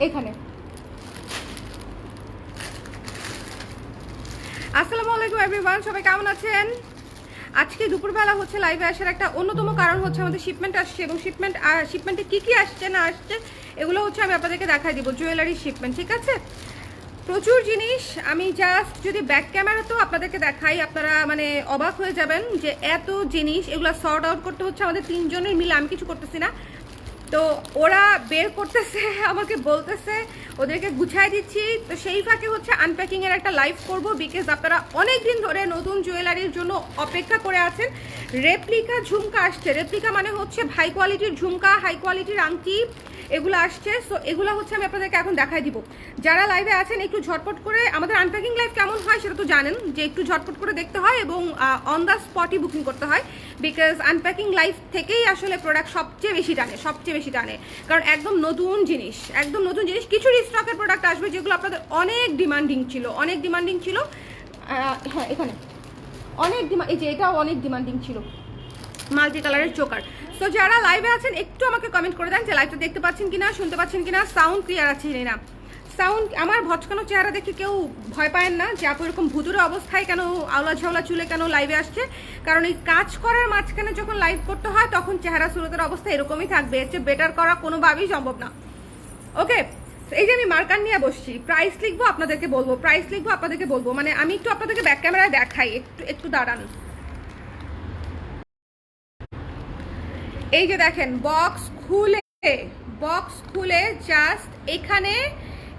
এখানে। আসসালামু আলাইকুম এভরিওয়ান, সবাই কেমন আছেন? আজকে দুপুরবেলা হচ্ছে লাইভে আসার একটা অন্যতম কারণ হচ্ছে আমাদের শিপমেন্ট আসছে, এবং শিপমেন্টে কি আসছে না আসছে এগুলো হচ্ছে আমি আপনাদেরকে দেখাই দিব। জুয়েলারি শিপমেন্ট, ঠিক আছে? প্রচুর জিনিস। আমি জাস্ট যদি ব্যাক ক্যামেরাতেও আপনাদেরকে দেখাই, আপনারা মানে অবাক হয়ে যাবেন যে এত জিনিস। এগুলো সর্ট আউট করতে হচ্ছে আমাদের তিনজনের মিলে, আমি কিছু করতেছি না। তো ওরা বের করতেছে, আমাকে বলতেছে, ওদেরকে গুছাই দিচ্ছি। তো সেই ফাঁকে হচ্ছে আনপ্যাকিংয়ের একটা লাইভ করব, বিকজ আপনারা অনেক দিন ধরে নতুন জুয়েলারির জন্য অপেক্ষা করে আছেন। রেপ্লিকা ঝুমকা আসছে। রেপ্লিকা মানে হচ্ছে হাই কোয়ালিটির ঝুমকা, হাই কোয়ালিটির আংটি, এগুলো আসছে। সো এগুলো হচ্ছে আমি আপনাদেরকে এখন দেখাই দিব। যারা লাইভে আছেন একটু ঝটপট করে, আমাদের আনপ্যাকিং লাইভ কেমন হয় সেটা তো জানেন, যে একটু ঝটপট করে দেখতে হয় এবং অন দ্য স্পটই বুকিং করতে হয়, বিকজ আনপ্যাকিং লাইভ থেকেই আসলে প্রোডাক্ট সবচেয়ে বেশি টানে, কারণ একদম নতুন জিনিস, কিছু রিস্টকের প্রোডাক্ট আসবে যেগুলো আপনাদের অনেক ডিমান্ডিং ছিল। হ্যাঁ, এখানে অনেক এই যে এটাও অনেক ডিমান্ডিং ছিল, মাল্টি কালারের চোকার। তো যারা লাইভে আছেন একটু আমাকে কমেন্ট করে দেন যে লাইভটা দেখতে পাচ্ছেন কিনা, শুনতে পাচ্ছেন কিনা, সাউন্ড ক্লিয়ার আছে কিনা। সাউন্ড, আমার ভচকানো চেহারা দেখে কেউ ভয় পায়েন না যে আপু এরকম ভুতুরে অবস্থায় কেন, আওলা ঝাওলা চুলে কেন লাইভে আসছে। কারণ এই কাজ করার মাঝখানে যখন লাইভ করতে হয় তখন চেহারা সুরতের অবস্থা এরকমই থাকবে, এর চেয়ে বেটার করা কোনোভাবেই সম্ভব না। ওকে, এই যে আমি মার্কার নিয়ে বসছি, প্রাইস লিখবো আপনাদেরকে বলবো, মানে আমি একটু আপনাদেরকে ব্যাক ক্যামেরায় দেখাই, একটু দাঁড়ান। এই যে দেখেন, বক্স খুলে জাস্ট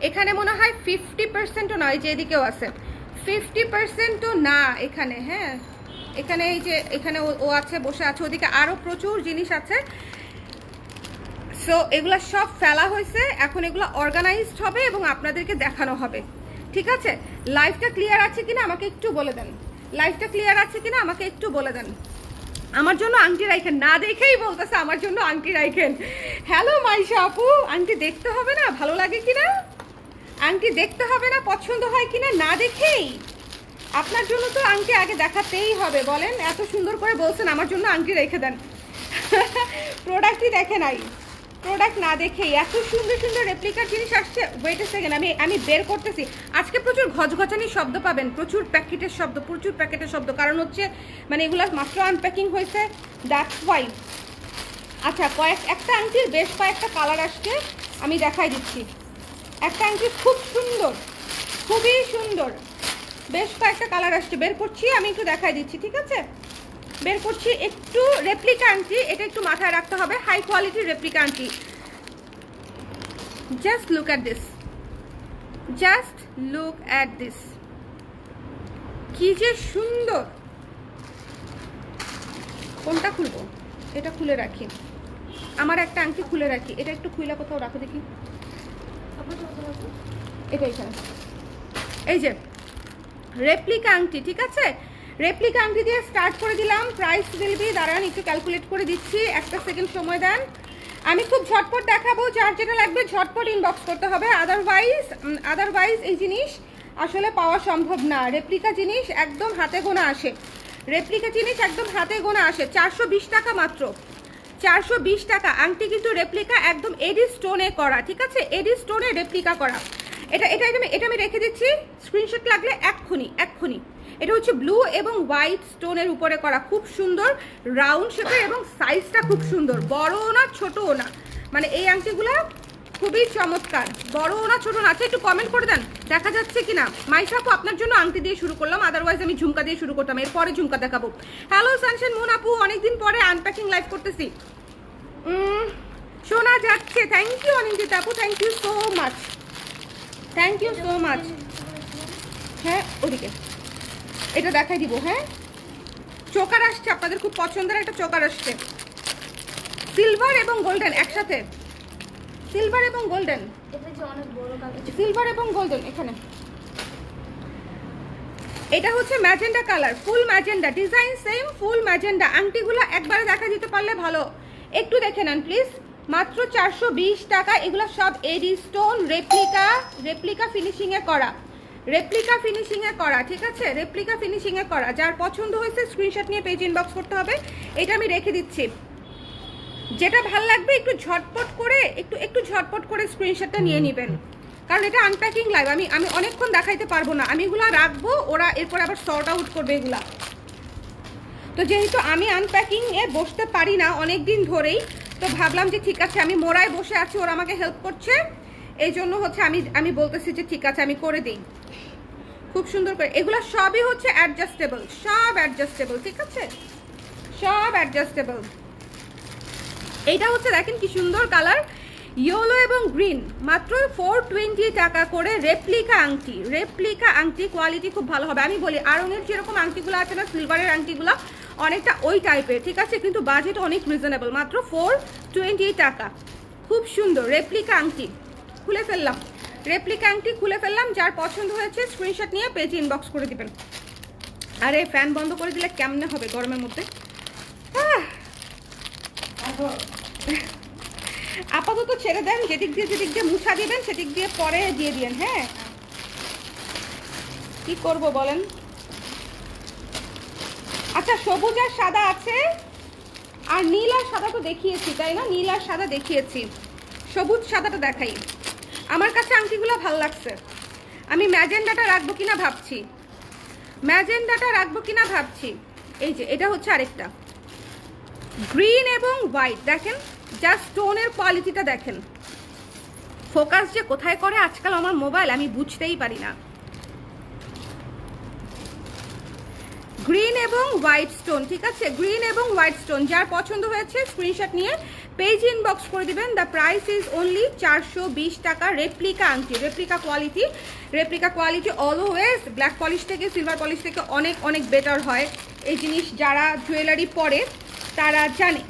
এখানে মনে হয় 50%ও নয়, যে এদিকেও আছে 50%ও না এখানে। হ্যাঁ, এখানে এই যে এখানে ও আছে, বসে আছে, ওদিকে আরো প্রচুর জিনিস আছে। সো এগুলা সব ফেলা হয়েছে, এখন এগুলো অর্গানাইজড হবে এবং আপনাদেরকে দেখানো হবে, ঠিক আছে? লাইভটা ক্লিয়ার আছে কিনা আমাকে একটু বলে দেন। আমার জন্য আংটি রাখেন, না দেখেই বলতেছে আমার জন্য আংটি রাখেন। হ্যালো মাইশা আপু, আংটি দেখতে হবে না, ভালো লাগে কিনা, আংটি দেখতে হবে না, পছন্দ হয় কিনা না দেখেই? আপনার জন্য তো আংটি আগে দেখাতেই হবে, বলেন। এত সুন্দর করে বলছেন আমার জন্য আংটি রেখে দেন। প্রোডাক্টই দেখে নাই, প্রোডাক্ট না দেখেই এত সুন্দর রেপ্লিকার জিনিস আসছে। ওয়েট এ সেকেন্ড, আমি বের করতেছি। আজকে প্রচুর ঘচঘচানির শব্দ পাবেন, প্রচুর প্যাকেটের শব্দ, কারণ হচ্ছে মানে এগুলো মাত্র আনপ্যাকিং হয়েছে, দ্যাটস ওয়াই। আচ্ছা, একটা আংটির বেশ কয়েকটা কালার আসছে, আমি দেখাই দিচ্ছি। একটা আংটি খুব সুন্দর, খুবই সুন্দর, বেশ কয়েকটা কালার আসছে, বের করছি, আমি একটু দেখাই দিচ্ছি, ঠিক আছে? বের করছি। একটু রেপ্লিকা আংটি, এটা একটু মাথায় রাখতে হবে, হাই কোয়ালিটির রেপ্লিকা আংটি। জাস্ট লুক অ্যাট দিস, কি যে সুন্দর। কোনটা খুলবো? এটা খুলে রাখি, আমার একটা আংটি খুলে রাখি, এটা একটু খুলে কোথাও রাখো দেখি, এটা এখানে। এই যে রেপ্লিকা আংটি, ঠিক আছে? রেপ্লিকা আংটি দিয়ে স্টার্ট করে দিলাম। প্রাইস দিলবি, দাঁড়ান একটু ক্যালকুলেট করে দিচ্ছি, একটা সেকেন্ড সময় দেন। আমি খুব ঝটপট দেখাবো, যার যেটা লাগবে ঝটপট ইনবক্স করতে হবে, আদারওয়াইজ এই জিনিস আসলে পাওয়া সম্ভব না। রেপ্লিকা জিনিস একদম হাতে গোনা আসে, 420 টাকা মাত্র, 420 টাকা। আংটি কিন্তু রেপ্লিকা, একদম এডি স্টোনে করা, ঠিক আছে? এডি স্টোনে রেপ্লিকা করা। এটা আমি রেখে দিচ্ছি, স্ক্রিনশট লাগলে এক্ষুনি। এটা হচ্ছে ব্লু এবং হোয়াইট স্টোনের উপরে করা, খুব সুন্দর রাউন্ড শেপের, এবং সাইজটা খুব সুন্দর, বড়ও না ছোটও না, মানে এই আংটিগুলো খুবই চমৎকার, বড়ও না ছোট না। আচ্ছা, একটু কমেন্ট করে দেন দেখা যাচ্ছে কিনা। মাইশা আপু, আপনার জন্য আংটি দিয়ে শুরু করলাম, আদারওয়াইজ আমি ঝুমকা দিয়ে শুরু করতাম, এরপরে ঝুমকা দেখাবো। হ্যালো সানশাইন মুন আপু, অনেকদিন পরে আনপ্যাকিং লাইভ করতেছি, শোনা যাচ্ছে। থ্যাংক ইউ অনিন্দিতা আপু, থ্যাংক ইউ সো মাচ। হ্যাঁ, ওদিকে এটা দেখাই দিব। হ্যাঁ, চোকার আসছে, আপনাদের খুব পছন্দের একটা চোকার আসছে, সিলভার এবং গোল্ডেন একসাথে, সিলভার এবং গোল্ডেন। এখানে এটা হচ্ছে ম্যাজেন্ডা কালার, ফুল ম্যাজেন্ডা, ডিজাইন সেম, ফুল ম্যাজেন্ডা। আংটিগুলো একবারে দেখা দিতে পারলে ভালো, একটু দেখে নেন প্লিজ। মাত্র 420 টাকা। এগুলো সব এডি স্টোন, রেপ্লিকা ফিনিশিং এ করা, ঠিক আছে? রেপ্লিকা ফিনিশিং এ করা। যার পছন্দ হয়েছে স্ক্রিনশট নিয়ে পেজ ইনবক্স করতে হবে। এটা আমি রেখে দিচ্ছি, যেটা ভাল লাগবে একটু ঝটপট করে স্ক্রিনশটটা নিয়ে নেবেন, কারণ এটা আনপ্যাকিং লাইভ। আমি অনেকক্ষণ দেখাইতে পারবো না, আমি এগুলো রাখবো, ওরা এরপর আবার সর্ট আউট করবে এগুলা। তো যেহেতু আমি আনপ্যাকিং এ বসতে পারি না অনেক দিন ধরেই, তো ভাবলাম যে ঠিক আছে, আমি মোড়ায় বসে আছি, ওরা আমাকে হেল্প করছে, এই জন্য হচ্ছে আমি বলতেছি যে ঠিক আছে আমি করে দিই খুব সুন্দর করে। এগুলো সবই হচ্ছে অ্যাডজাস্টেবল, সব অ্যাডজাস্টেবল, ঠিক আছে, সব অ্যাডজাস্টেবল। এইটা হচ্ছে দেখেন কি সুন্দর কালার, ইয়েলো এবং গ্রিন, মাত্র 420 টাকা করে। রেপ্লিকা আংটি, কোয়ালিটি খুব ভালো হবে। আমি বলি আড়ঙের যেরকম আংটিগুলো আছে না, সিলভারের আংটিগুলো অনেকটা ওই টাইপের, ঠিক আছে, কিন্তু বাজেট অনেক রিজনেবল, মাত্র 420 টাকা। খুব সুন্দর রেপ্লিকা আংটি খুলে ফেললাম, যার পছন্দ হয়েছে স্ক্রিনশট নিয়ে পেজে ইনবক্স করে দিবেন। আরে ফ্যান বন্ধ করে দিলে কেমনে হবে গরমের মধ্যে। আপাতত ছেড়ে দেন, যেদিক দিয়ে মুছা দিবেন সেদিক দিয়ে পরে দিয়ে দিন। হ্যাঁ, কি করব বলেন। আচ্ছা, সবুজ আর সাদা আছে, আর নীল আর সাদা তো দেখিয়েছি, তাই না? নীল আর সাদা দেখিয়েছি, সবুজ সাদাটা দেখাই। আমার কাছে আংটিগুলো ভালো লাগছে, আমি ম্যাজেন্ডাটা রাখবো কিনা ভাবছি। এই যে এটা হচ্ছে আরেকটা গ্রিন এবং হোয়াইট, দেখেন জাস্ট স্টোনের কোয়ালিটিটা দেখেন। ফোকাস যে কোথায় করে আজকাল আমার মোবাইল, আমি বুঝতেই পারি না। গ্রিন এবং হোয়াইট স্টোন, ঠিক আছে, গ্রিন এবং হোয়াইট স্টোন, যার পছন্দ হয়েছে স্ক্রিনশট নিয়ে পেজ ইনবক্স করে দিবেন। দ্য প্রাইস ইজ অনলি 420 টাকা। রেপ্লিকা আংটি, replica quality always black polish থেকে, সিলভার পলিশ থেকে অনেক অনেক বেটার হয়। এই জিনিস যারা জুয়েলারি পরে তারা জানে।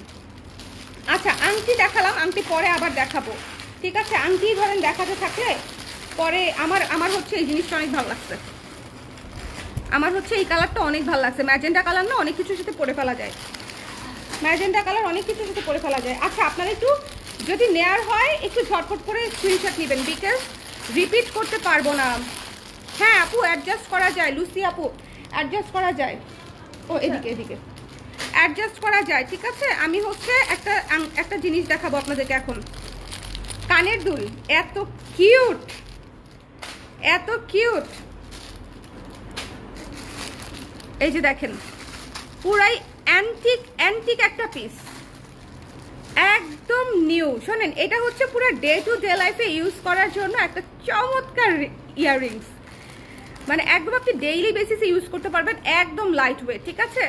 আচ্ছা, আংটি দেখালাম, আংটি পরে আবার দেখাবো, ঠিক আছে। আংটি ধরেন দেখাতে থাকলে পরে আমার হচ্ছে এই জিনিসটা অনেক ভালো লাগছে, আমার হচ্ছে এই কালারটা অনেক ভালো লাগছে। ম্যাজেন্ডা কালার না, অনেক কিছুর সাথে পরে ফেলা যায়, ম্যাজেন্ডা কালার অনেক কিছুর সাথে পরে ফেলা যায়। আচ্ছা, আপনারা একটু যদি নেয়ার হয় একটু ঝটপট করে স্ক্রিনশট নেবেন, বিকজ রিপিট করতে পারবো না। হ্যাঁ আপু, অ্যাডজাস্ট করা যায়, লুসি আপু অ্যাডজাস্ট করা যায়, ও এদিকে অ্যাডজাস্ট করা যায়, ঠিক আছে। আমি হচ্ছে একটা জিনিস দেখাবো আপনাদেরকে এখন। কানের দুল এত কিউট, এই যে দেখেন, পুরাই অ্যান্টিক একটা পিস, একদম নিউ। শোনেন, এটা হচ্ছে পুরো ডে টু ডে লাইফে ইউজ করার জন্য একটা চমৎকার ইয়াররিংস, মানে একদম আপনি ডেইলি বেসিসে ইউজ করতে পারবেন, একদম লাইট ওয়েট, ঠিক আছে।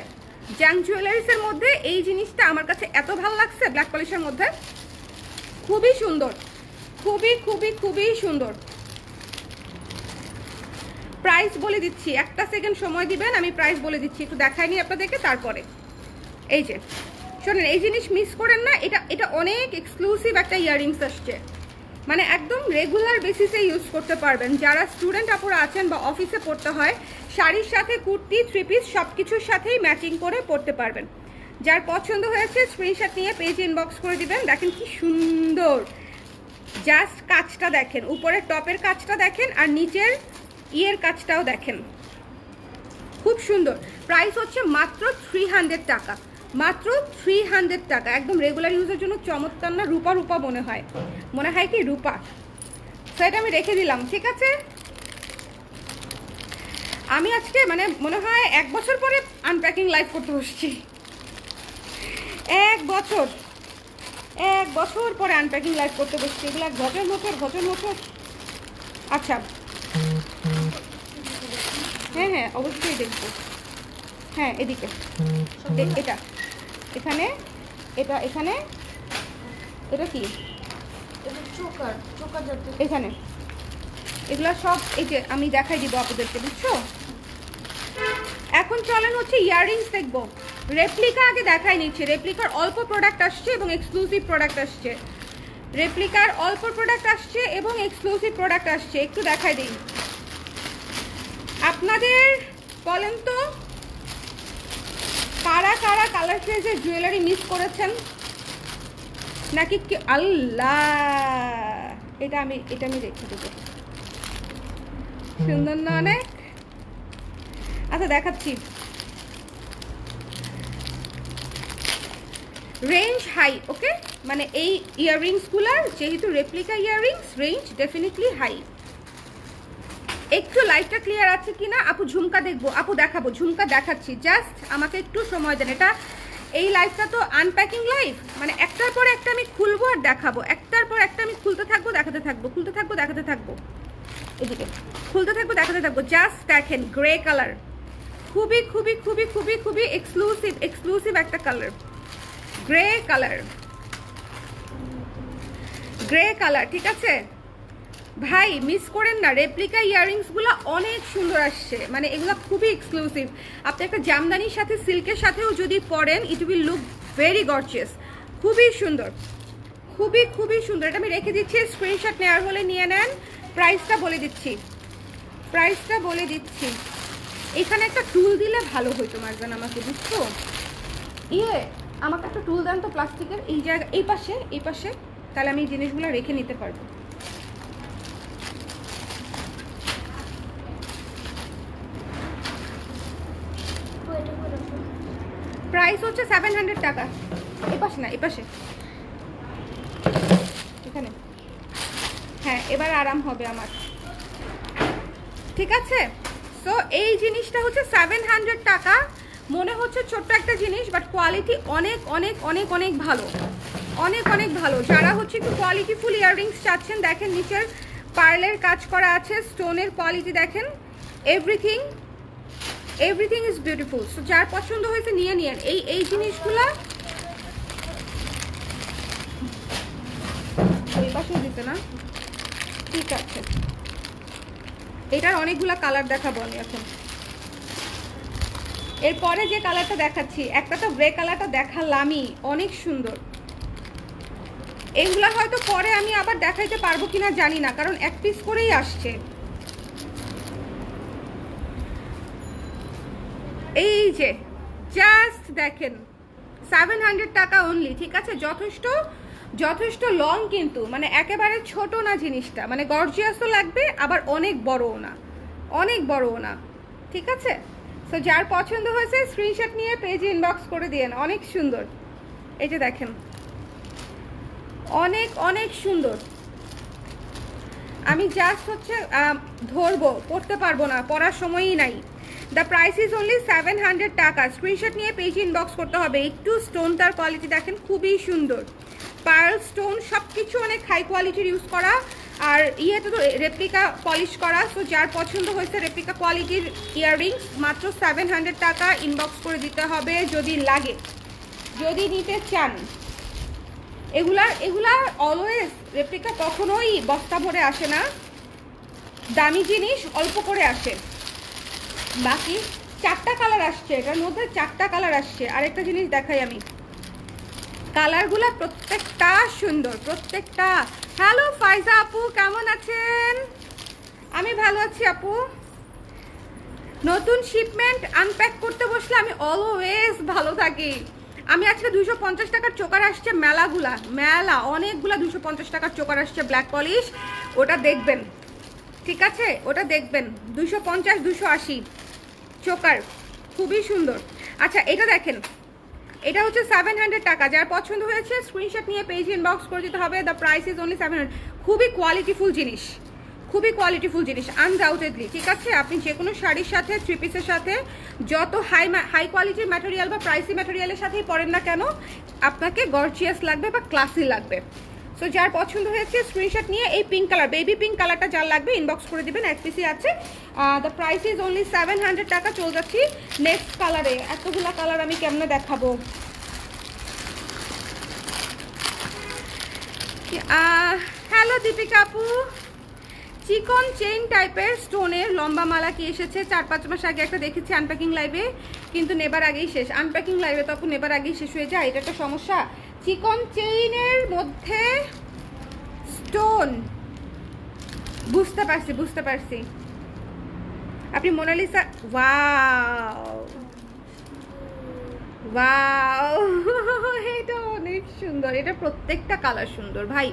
জ্যাং জুয়েলারিসের মধ্যে এই জিনিসটা আমার কাছে এত ভালো লাগছে, ব্ল্যাক পলিশের মধ্যে খুবই সুন্দর, খুবই সুন্দর। প্রাইস বলে দিচ্ছি, একটা সেকেন্ড সময় দিবেন, আমি প্রাইস বলে দিচ্ছি, একটু দেখাইনি আপনাদেরকে তারপরে। এই যে শোনেন, এই জিনিস মিস করেন না, এটা অনেক এক্সক্লুসিভ একটা ইয়াররিংস আসছে, মানে একদম রেগুলার বেসিসে ইউজ করতে পারবেন। যারা স্টুডেন্ট আপুরা আছেন বা অফিসে পড়তে হয়, শাড়ির সাথে কুর্তি, থ্রি পিস সব কিছুর সাথেই ম্যাচিং করে পড়তে পারবেন। যার পছন্দ হয়েছে স্ক্রিনশট নিয়ে পেজ ইনবক্স করে দিবেন। দেখেন কি সুন্দর, জাস্ট কাজটা দেখেন, উপরের টপের কাজটা দেখেন, আর নিচের ইয়ের কাজটাও দেখেন, খুব সুন্দর। প্রাইস হচ্ছে মাত্র 300 টাকা, মাত্র 300 টাকা। একদম রেগুলার ইউজের জন্য চমৎকার না? রূপা মনে হয় কি রূপা। সেটা আমি রেখে দিলাম, ঠিক আছে। আমি আজকে মানে মনে হয় 1 বছর পরে আনপ্যাকিং লাইভ করতে বসছি, 1 বছর পরে আনপ্যাকিং লাইভ করতে বসছি। এগুলো ঘটের মোটর। আচ্ছা, হ্যাঁ অবশ্যই দেখবো। হ্যাঁ, এদিকে এটা, এখানে এটা কি এখানে, এগুলা সব এই যে আমি দেখাই দিব আপনাদেরকে, বুঝছো। এখন চলেন হচ্ছে ইয়াররিংস দেখবো। রেপ্লিকা আগে দেখাই নিচ্ছি। রেপ্লিকার অল্প প্রোডাক্ট আসছে এবং এক্সক্লুসিভ প্রোডাক্ট আসছে, একটু দেখাই দিই আপনাদের। বলেন তো কারা কালার ফ্রেজের জুয়েলারি মিস করেছেন নাকি? আল্লাহ, এটা আমি রেখে দেবো, সুন্দর না অনেক? আচ্ছা দেখাচ্ছি, রেঞ্জ হাই, ওকে, মানে এই ইয়াররিংসগুলোর যেহেতু replica earrings, range definitely high. একটু লাইটটা ক্লিয়ার আছে কিনা আপু? ঝুমকা দেখবো আপু, দেখাবো, ঝুমকা দেখাচ্ছি, জাস্ট আমাকে একটু সময় দেন। এটা এই লাইফটা তো আনপ্যাকিং লাইফ, মানে একটার পর একটা আমি খুলবো আর দেখাবো, একটার পর একটা আমি খুলতে থাকবো দেখাতে থাকবো, খুলতে থাকবো দেখাতে থাকবো, এদিকে খুলতে থাকবো দেখাতে থাকবো। জাস্ট দেখেন গ্রে কালার, খুবই খুবই খুবই খুবই খুবই এক্সক্লুসিভ এক্সক্লুসিভ একটা colour, grey colour, grey colour, ঠিক আছে ভাই, মিস করেন না। রেপ্লিকা ইয়াররিংসগুলো অনেক সুন্দর আসছে, মানে এগুলো খুবই এক্সক্লুসিভ। আপনি একটা জামদানির সাথে সিল্কের সাথেও যদি পরেন, it will look very gorgeous, খুবই সুন্দর, খুবই খুবই সুন্দর। এটা আমি রেখে দিচ্ছি, স্ক্রিনশট নেওয়ার হলে নিয়ে নেন। প্রাইসটা বলে দিচ্ছি, প্রাইসটা বলে দিচ্ছি। এখানে একটা টুল দিলে ভালো হইতো মারজান আমাকে, বুঝছো? আমাকে একটা টুল দেন তো প্লাস্টিকের, এই জায়গা, এই পাশে, এই পাশে, তাহলে আমি এই জিনিসগুলো রেখে নিতে পারবো। প্রাইস হচ্ছে 700 টাকা। এই পাশে না, এই পাশে, এখানে, হ্যাঁ এবার আরাম হবে আমার, ঠিক আছে। সো এই জিনিসটা হচ্ছে 700 টাকা। মনে হচ্ছে ছোট্ট একটা জিনিস, বাট কোয়ালিটি অনেক অনেক অনেক অনেক ভালো, অনেক অনেক ভালো। যারা হচ্ছে একটু কোয়ালিটিফুল ইয়াররিংস চাচ্ছেন, দেখেন নিচের পার্লের কাজ করা আছে, স্টোনের কোয়ালিটি দেখেন, everything everything is beautiful. So যার পছন্দ হয়েছে নিয়ে নিন এই জিনিসগুলা। ওই পাশেও দিতে না, ঠিক আছে। এটার অনেকগুলা কালার দেখাবো আমি এখন। এরপরে যে কালারটা দেখাচ্ছি, একটা তো গ্রে কালারটা দেখালামই, অনেক সুন্দর। এগুলা হয়তো পরে আমি আবার দেখাইতে পারবো কিনা জানি না, কারণ এক পিস করেই আসছে। এই যে জাস্ট দেখেন 700 টাকা অনলি, ঠিক আছে। যথেষ্ট যথেষ্ট লং, কিন্তু মানে একেবারে ছোট না জিনিসটা, মানে গর্জিয়াসও লাগবে আবার অনেক বড়ও না, অনেক বড়ও না, ঠিক আছে। সো যার পছন্দ হয়েছে স্ক্রিনশট নিয়ে পেজে ইনবক্স করে দিয়েন। অনেক সুন্দর, এই যে দেখেন, অনেক অনেক সুন্দর। আমি জাস্ট হচ্ছে ধরবো, পড়তে পারবো না, পড়ার সময়ই নাই। দ্য প্রাইস ইজ অনলি 700 টাকা। স্ক্রিনশট নিয়ে পেজে ইনবক্স করতে হবে। একটু স্টোনটার কোয়ালিটি দেখেন, খুবই সুন্দর, পার্ল স্টোন সব কিছু অনেক হাই কোয়ালিটির ইউজ করা, আর ইয়েতে তো রেপ্লিকা পলিশ করা। সো যার পছন্দ হয়েছে রেপ্লিকা কোয়ালিটির ইয়াররিংস, মাত্র 700 টাকা। ইনবক্স করে দিতে হবে যদি লাগে, যদি নিতে চান। এগুলা অলওয়েজ রেপ্লিকা কখনোই বস্তা ভরে আসে না, দামি জিনিস অল্প করে আসে। বাকি 4টা কালার আসছে, এটার মধ্যে 4টা কালার আসছে। আরেকটা জিনিস দেখাই আমি, কালারগুলো প্রত্যেকটা সুন্দর, প্রত্যেকটা। হ্যালো ফাইজা আপু, কেমন আছেন? আমি ভালো আছি আপু। নতুন শিপমেন্ট আনপ্যাক করতে বসলে আমি অলওয়েজ ভালো থাকি। আমি আজকে 250 টাকার চোকার আসছে, মেলা অনেকগুলা 250 টাকার চোকার আসছে ব্ল্যাক পলিশ, ওটা দেখবেন, ঠিক আছে, ওটা দেখবেন। 250 280 চোকার, খুবই সুন্দর। আচ্ছা এটা দেখেন, এটা হচ্ছে 700 টাকা। যার পছন্দ হয়েছে স্ক্রিনশট নিয়ে পেজ ইনবক্স করে দিতে হবে। The price is only 700। খুবই কোয়ালিটিফুল জিনিস, খুবই কোয়ালিটিফুল জিনিস আনডাউটেডলি, ঠিক আছে। আপনি যে কোনো শাড়ির সাথে, থ্রি পিসের সাথে, যত হাই কোয়ালিটির ম্যাটেরিয়াল বা প্রাইসি ম্যাটেরিয়ালের সাথেই পরেন না কেন, আপনাকে গর্জিয়াস লাগবে বা ক্লাসি লাগবে। সো যার পছন্দ হয়েছে স্ক্রিনশট নিয়ে এই পিঙ্ক কালার, বেবি পিঙ্ক কালারটা যার লাগবে ইনবক্স করে দিবেন, এক পিসি আছে। দ্য প্রাইস ইজ অনলি 700 টাকা। চলে যাচ্ছি নেক্সট কালারে। এতগুলা কালার আমি কেমনে দেখাবো? হ্যালো দীপিকা আপু, চিকন চেইন টাইপের স্টোনের লম্বা মালা কি এসেছে? 4-5 মাস আগে একটা দেখেছি আনপ্যাকিং লাইভে, কিন্তু নেবার আগেই শেষ। আনপ্যাকিং লাইভে তখন নেবার আগেই শেষ হয়ে যায়, এটা একটা সমস্যা। চিকন চেইনের মধ্যে স্টোন, বুঝতে পারছি বুঝতে পারছি। আপনি মোনালিসা, ওয়াও ওয়াও, এটা অনেক সুন্দর। এটা প্রত্যেকটা কালার সুন্দর ভাই।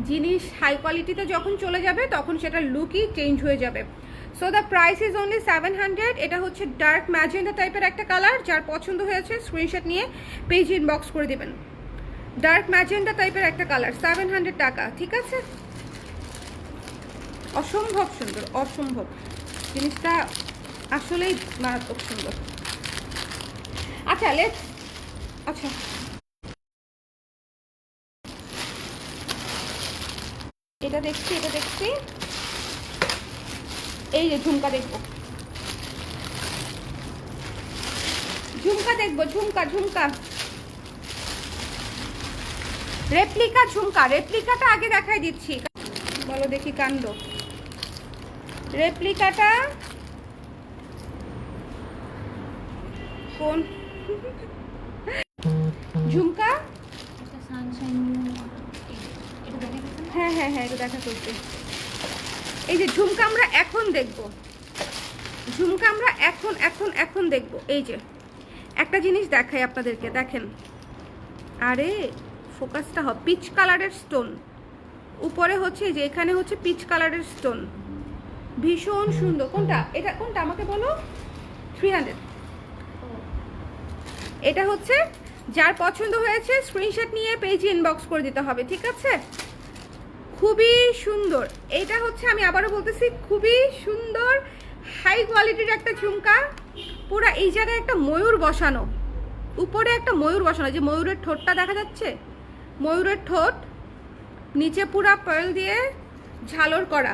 জিনিস হাই কোয়ালিটিতে যখন চলে যাবে তখন সেটা লুকই চেঞ্জ হয়ে যাবে। So the price is only 700। এটা হচ্ছে ডার্ক ম্যাজেন্ডা টাইপের একটা কালার। যার পছন্দ হয়েছে স্ক্রিনশট নিয়ে পেজ ইনবক্স করে দিবেন। ডার্ক ম্যাজেন্ডা টাইপের একটা কালার, 700 টাকা। ঠিক আছে, অসম্ভব সুন্দর, অসম্ভব, জিনিসটা আসলেই মারাত্মক সুন্দর। আচ্ছা আচ্ছা এটা দেখছি, এটা দেখছি। এই যে ঝুমকা দেখবো, ঝুমকা দেখবো, ঝুমকা ঝুমকা রেপ্লিকা ঝুমকা। রেপ্লিকাটা আগে দেখাই দিচ্ছি, বলো দেখি কাণ্ড। রেপ্লিকাটা কোন ঝুমকা? হ্যাঁ হ্যাঁ হ্যাঁ, এটা দেখা করতে। এই যে ঝুমকা আমরা এখন দেখবো, ঝুমকা আমরা এখন এখন এখন দেখবো। এই যে একটা জিনিস দেখাই আপনাদেরকে, দেখেন। আরে ফোকাসটা হবে, পিচ কালারের স্টোন উপরে হচ্ছে, যে এখানে হচ্ছে পিচ কালারের স্টোন, ভীষণ সুন্দর। কোনটা এটা, কোনটা আমাকে বলো? 300। এটা হচ্ছে, যার পছন্দ হয়েছে স্ক্রিনশট নিয়ে পেজে ইনবক্স করে দিতে হবে। ঠিক আছে, খুবই সুন্দর। এটা হচ্ছে, আমি আবারও বলতেছি, খুবই সুন্দর হাই কোয়ালিটির একটা ঝুমকা। পুরো এই জায়গায় একটা ময়ূর বসানো, উপরে একটা ময়ূর বসানো, যে ময়ূরের ঠোঁটটা দেখা যাচ্ছে, ময়ূরের ঠোঁট, নিচে পুরা পার্ল দিয়ে ঝালর করা,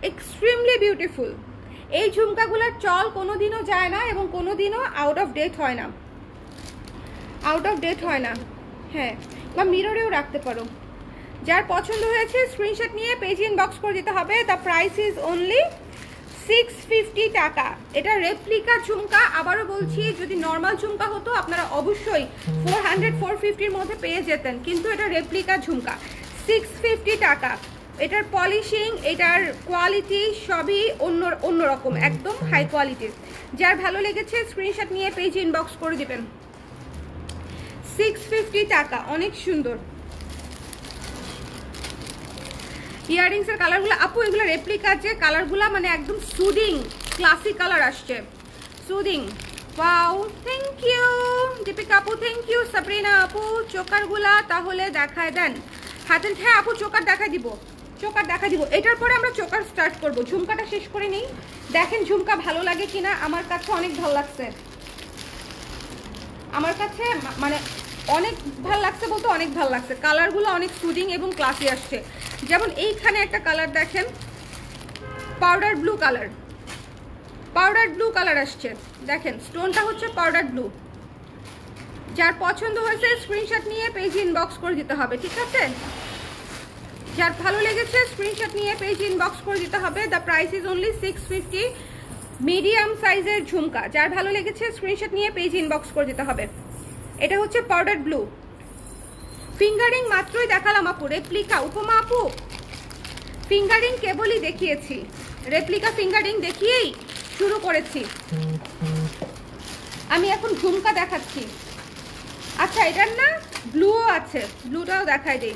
এক্সট্রিমলি বিউটিফুল। এই ঝুমকাগুলোর চল কোনোদিনও যায় না এবং কোনোদিনও আউট অফ ডেট হয় না, আউট অফ ডেট হয় না। হ্যাঁ, বা মিররেও রাখতে পারো। যার পছন্দ হয়েছে স্ক্রিনশট নিয়ে পেজে ইনবক্স করে দিতে হবে। দ্য প্রাইস ইজ অনলি 650 টাকা। এটা রেপ্লিকা ঝুমকা। আবারও বলছি, যদি নর্মাল ঝুমকা হতো আপনারা অবশ্যই 400-450-র মধ্যে পেয়ে যেতেন, কিন্তু এটা রেপ্লিকা ঝুমকা, 650 টাকা। এটার পলিশিং, এটার কোয়ালিটি সবই অন্যরকম, একদম হাই কোয়ালিটির। যার ভালো লেগেছে স্ক্রিনশট নিয়ে পেজে ইনবক্স করে দিবেন। 650 টাকা, অনেক সুন্দর। ইয়াররিংসের কালারগুলো আপু, এগুলো রেপ্লিকার যে কালারগুলো, মানে একদম সুদিং ক্লাসিক কালার আসছে, soothing. Wow, thank you Deepika আপু, থ্যাংক ইউ সাবরিনা আপু। চোকারগুলা তাহলে দেখায় দেন হাতের। হ্যাঁ আপু, চোকার দেখা দিব, চোকার দেখা দিব। এটার পরে আমরা চোকার স্টার্ট করব। ঝুমকাটা শেষ করে নিই, দেখেন ঝুমকা ভালো লাগে কিনা। আমার কাছে অনেক ভালো লাগছে, আমার কাছে মানে অনেক ভাল লাগছে, বলতে অনেক ভাল লাগছে। কালারগুলো অনেক সুদিং এবং ক্লাসি আসছে। যেমন এইখানে একটা কালার দেখেন, powder blue colour, powder blue colour আসছে, দেখেন স্টোনটা হচ্ছে পাউডার ব্লু। যার পছন্দ হয়েছে স্ক্রিনশট নিয়ে পেজে ইনবক্স করে দিতে হবে। ঠিক আছে, যার ভালো লেগেছে স্ক্রিনশট নিয়ে পেজে ইনবক্স করে দিতে হবে। The price is only 650। Medium সাইজের ঝুমকা, যার ভালো লেগেছে স্ক্রিনশট নিয়ে পেজে ইনবক্স করে দিতে হবে। এটা হচ্ছে পাউডার ব্লু। ফিঙ্গারিং মাত্রই দেখালাম আপু, রেপ্লিকা উপমা আপু ফিঙ্গারিং কেবলই দেখিয়েছি, রেপ্লিকা ফিঙ্গারিং দেখিয়েই শুরু করেছি। আমি এখন ঝুমকা দেখাচ্ছি। আচ্ছা, এটার না ব্লুও আছে, ব্লুটাও দেখাই দিই।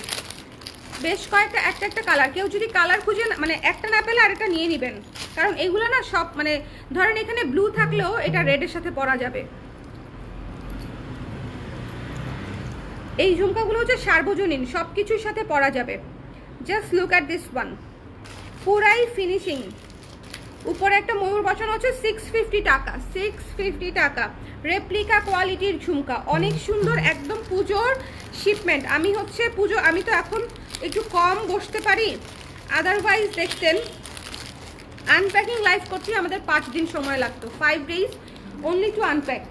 বেশ কয়েকটা, একটা কালার, কেউ যদি কালার খুঁজে মানে একটা না পেলে আরেকটা নিয়ে নেবেন, কারণ এগুলো না সব মানে ধরেন এখানে ব্লু থাকলেও এটা রেডের সাথে পরা যাবে। এই ঝুমকাগুলো হচ্ছে সার্বজনীন, সব কিছুর সাথে পরা যাবে। Just look at this one, পুরাই ফিনিশিং। উপরে একটা ময়ূর বসানো হচ্ছে, 650 টাকা, 650 টাকা। রেপ্লিকা কোয়ালিটির ঝুমকা, অনেক সুন্দর, একদম পুজোর শিপমেন্ট। আমি হচ্ছে পুজো, আমি তো এখন একটু কম বসতে পারি, আদারওয়াইজ দেখতেন আনপ্যাকিং লাইভ করতে আমাদের 5 দিন সময় লাগতো, 5 days only to unpack।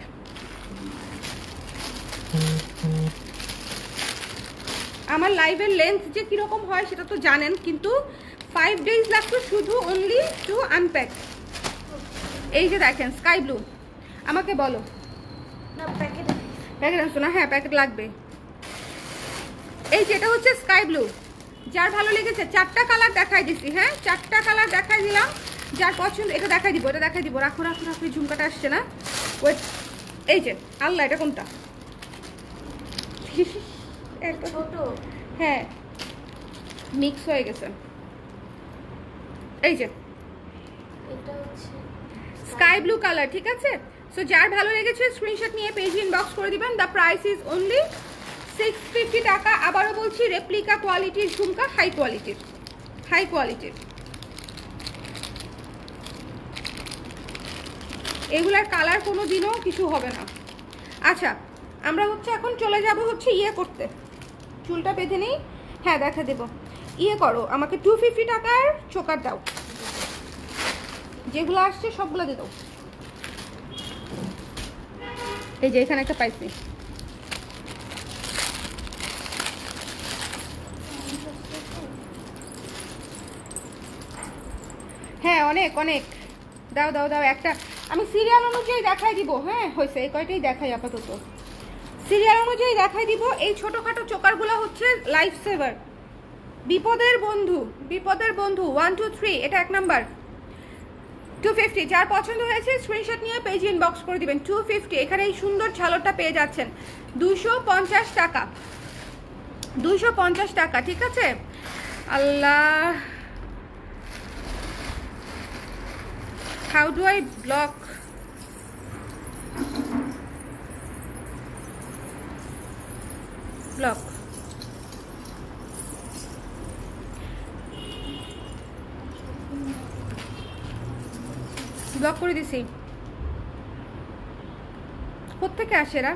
আমার লাইভের লেন্থ যে কিরকম হয় সেটা তো জানেন, কিন্তু 5 days লাগতো শুধু অনলি টু আনপ্যাক। এই যে দেখেন স্কাই ব্লু, আমাকে বলো না প্যাকেট আনছো না? হ্যাঁ প্যাকেট লাগবে। এই যেটা হচ্ছে স্কাই ব্লু, যার ভালো লেগেছে 4টা কালার দেখাই দিছি। হ্যাঁ 4টা কালার দেখাই দিলাম, যার পছন্দ এটা দেখাই দিব, এটা দেখাই দিব। রাখো রাখো রাখো, ঝুমকাটা আসছে না, ওয়েট। এই যে আল্লাহ, এটা কোনটা? ছোট, হ্যাঁ মিক্স হয়ে গেছে। এই যে এটা হচ্ছে স্কাই ব্লু কালার, ঠিক আছে। সো যার ভালো লেগেছে স্ক্রিনশট নিয়ে পেজ ইনবক্স করে দিবেন। দ্য প্রাইস ইজ অনলি 650 টাকা। আবারও বলছি, রেপ্লিকা কোয়ালিটির ঝুমকা, হাই কোয়ালিটির, হাই কোয়ালিটির। এগুলার কালার কোনো দিনও কিছু হবে না। আচ্ছা, আমরা হচ্ছে এখন চলে যাব হচ্ছে ইয়ে করতে, চুলটা বেঁধে নেই। হ্যাঁ, দেখা দেবো। ইয়ে করো, আমাকে 250 টাকার চোকার দাও, যেগুলো আসছে সবগুলো দিয়ে দাও। এই যে এখানে একটা পাইছি। হ্যাঁ, অনেক অনেক, দাও দাও দাও একটা। আমি সিরিয়াল অনুযায়ী দেখাই দিব। হ্যাঁ, হয়েছে, এই কয়টাই দেখাই আপাতত, সিরিয়াল অনুযায়ী দেখাই দিব। এই ছোটোখাটো চোকারগুলো হচ্ছে লাইফ সেভার, বিপদের বন্ধু, বিপদের বন্ধু। 1 2 3, এটা 1 নাম্বার। 250, যার পছন্দ হয়েছে স্ক্রিনশট নিয়ে পেজে ইনবক্স করে দিবেন। 250, এখানে এই সুন্দর ঝালরটা পেয়ে যাচ্ছেন 250 টাকা, 250 টাকা। ঠিক আছে, Allah, how do I block? Block, block করে দিছি। কোত্থেকে আসে এরা?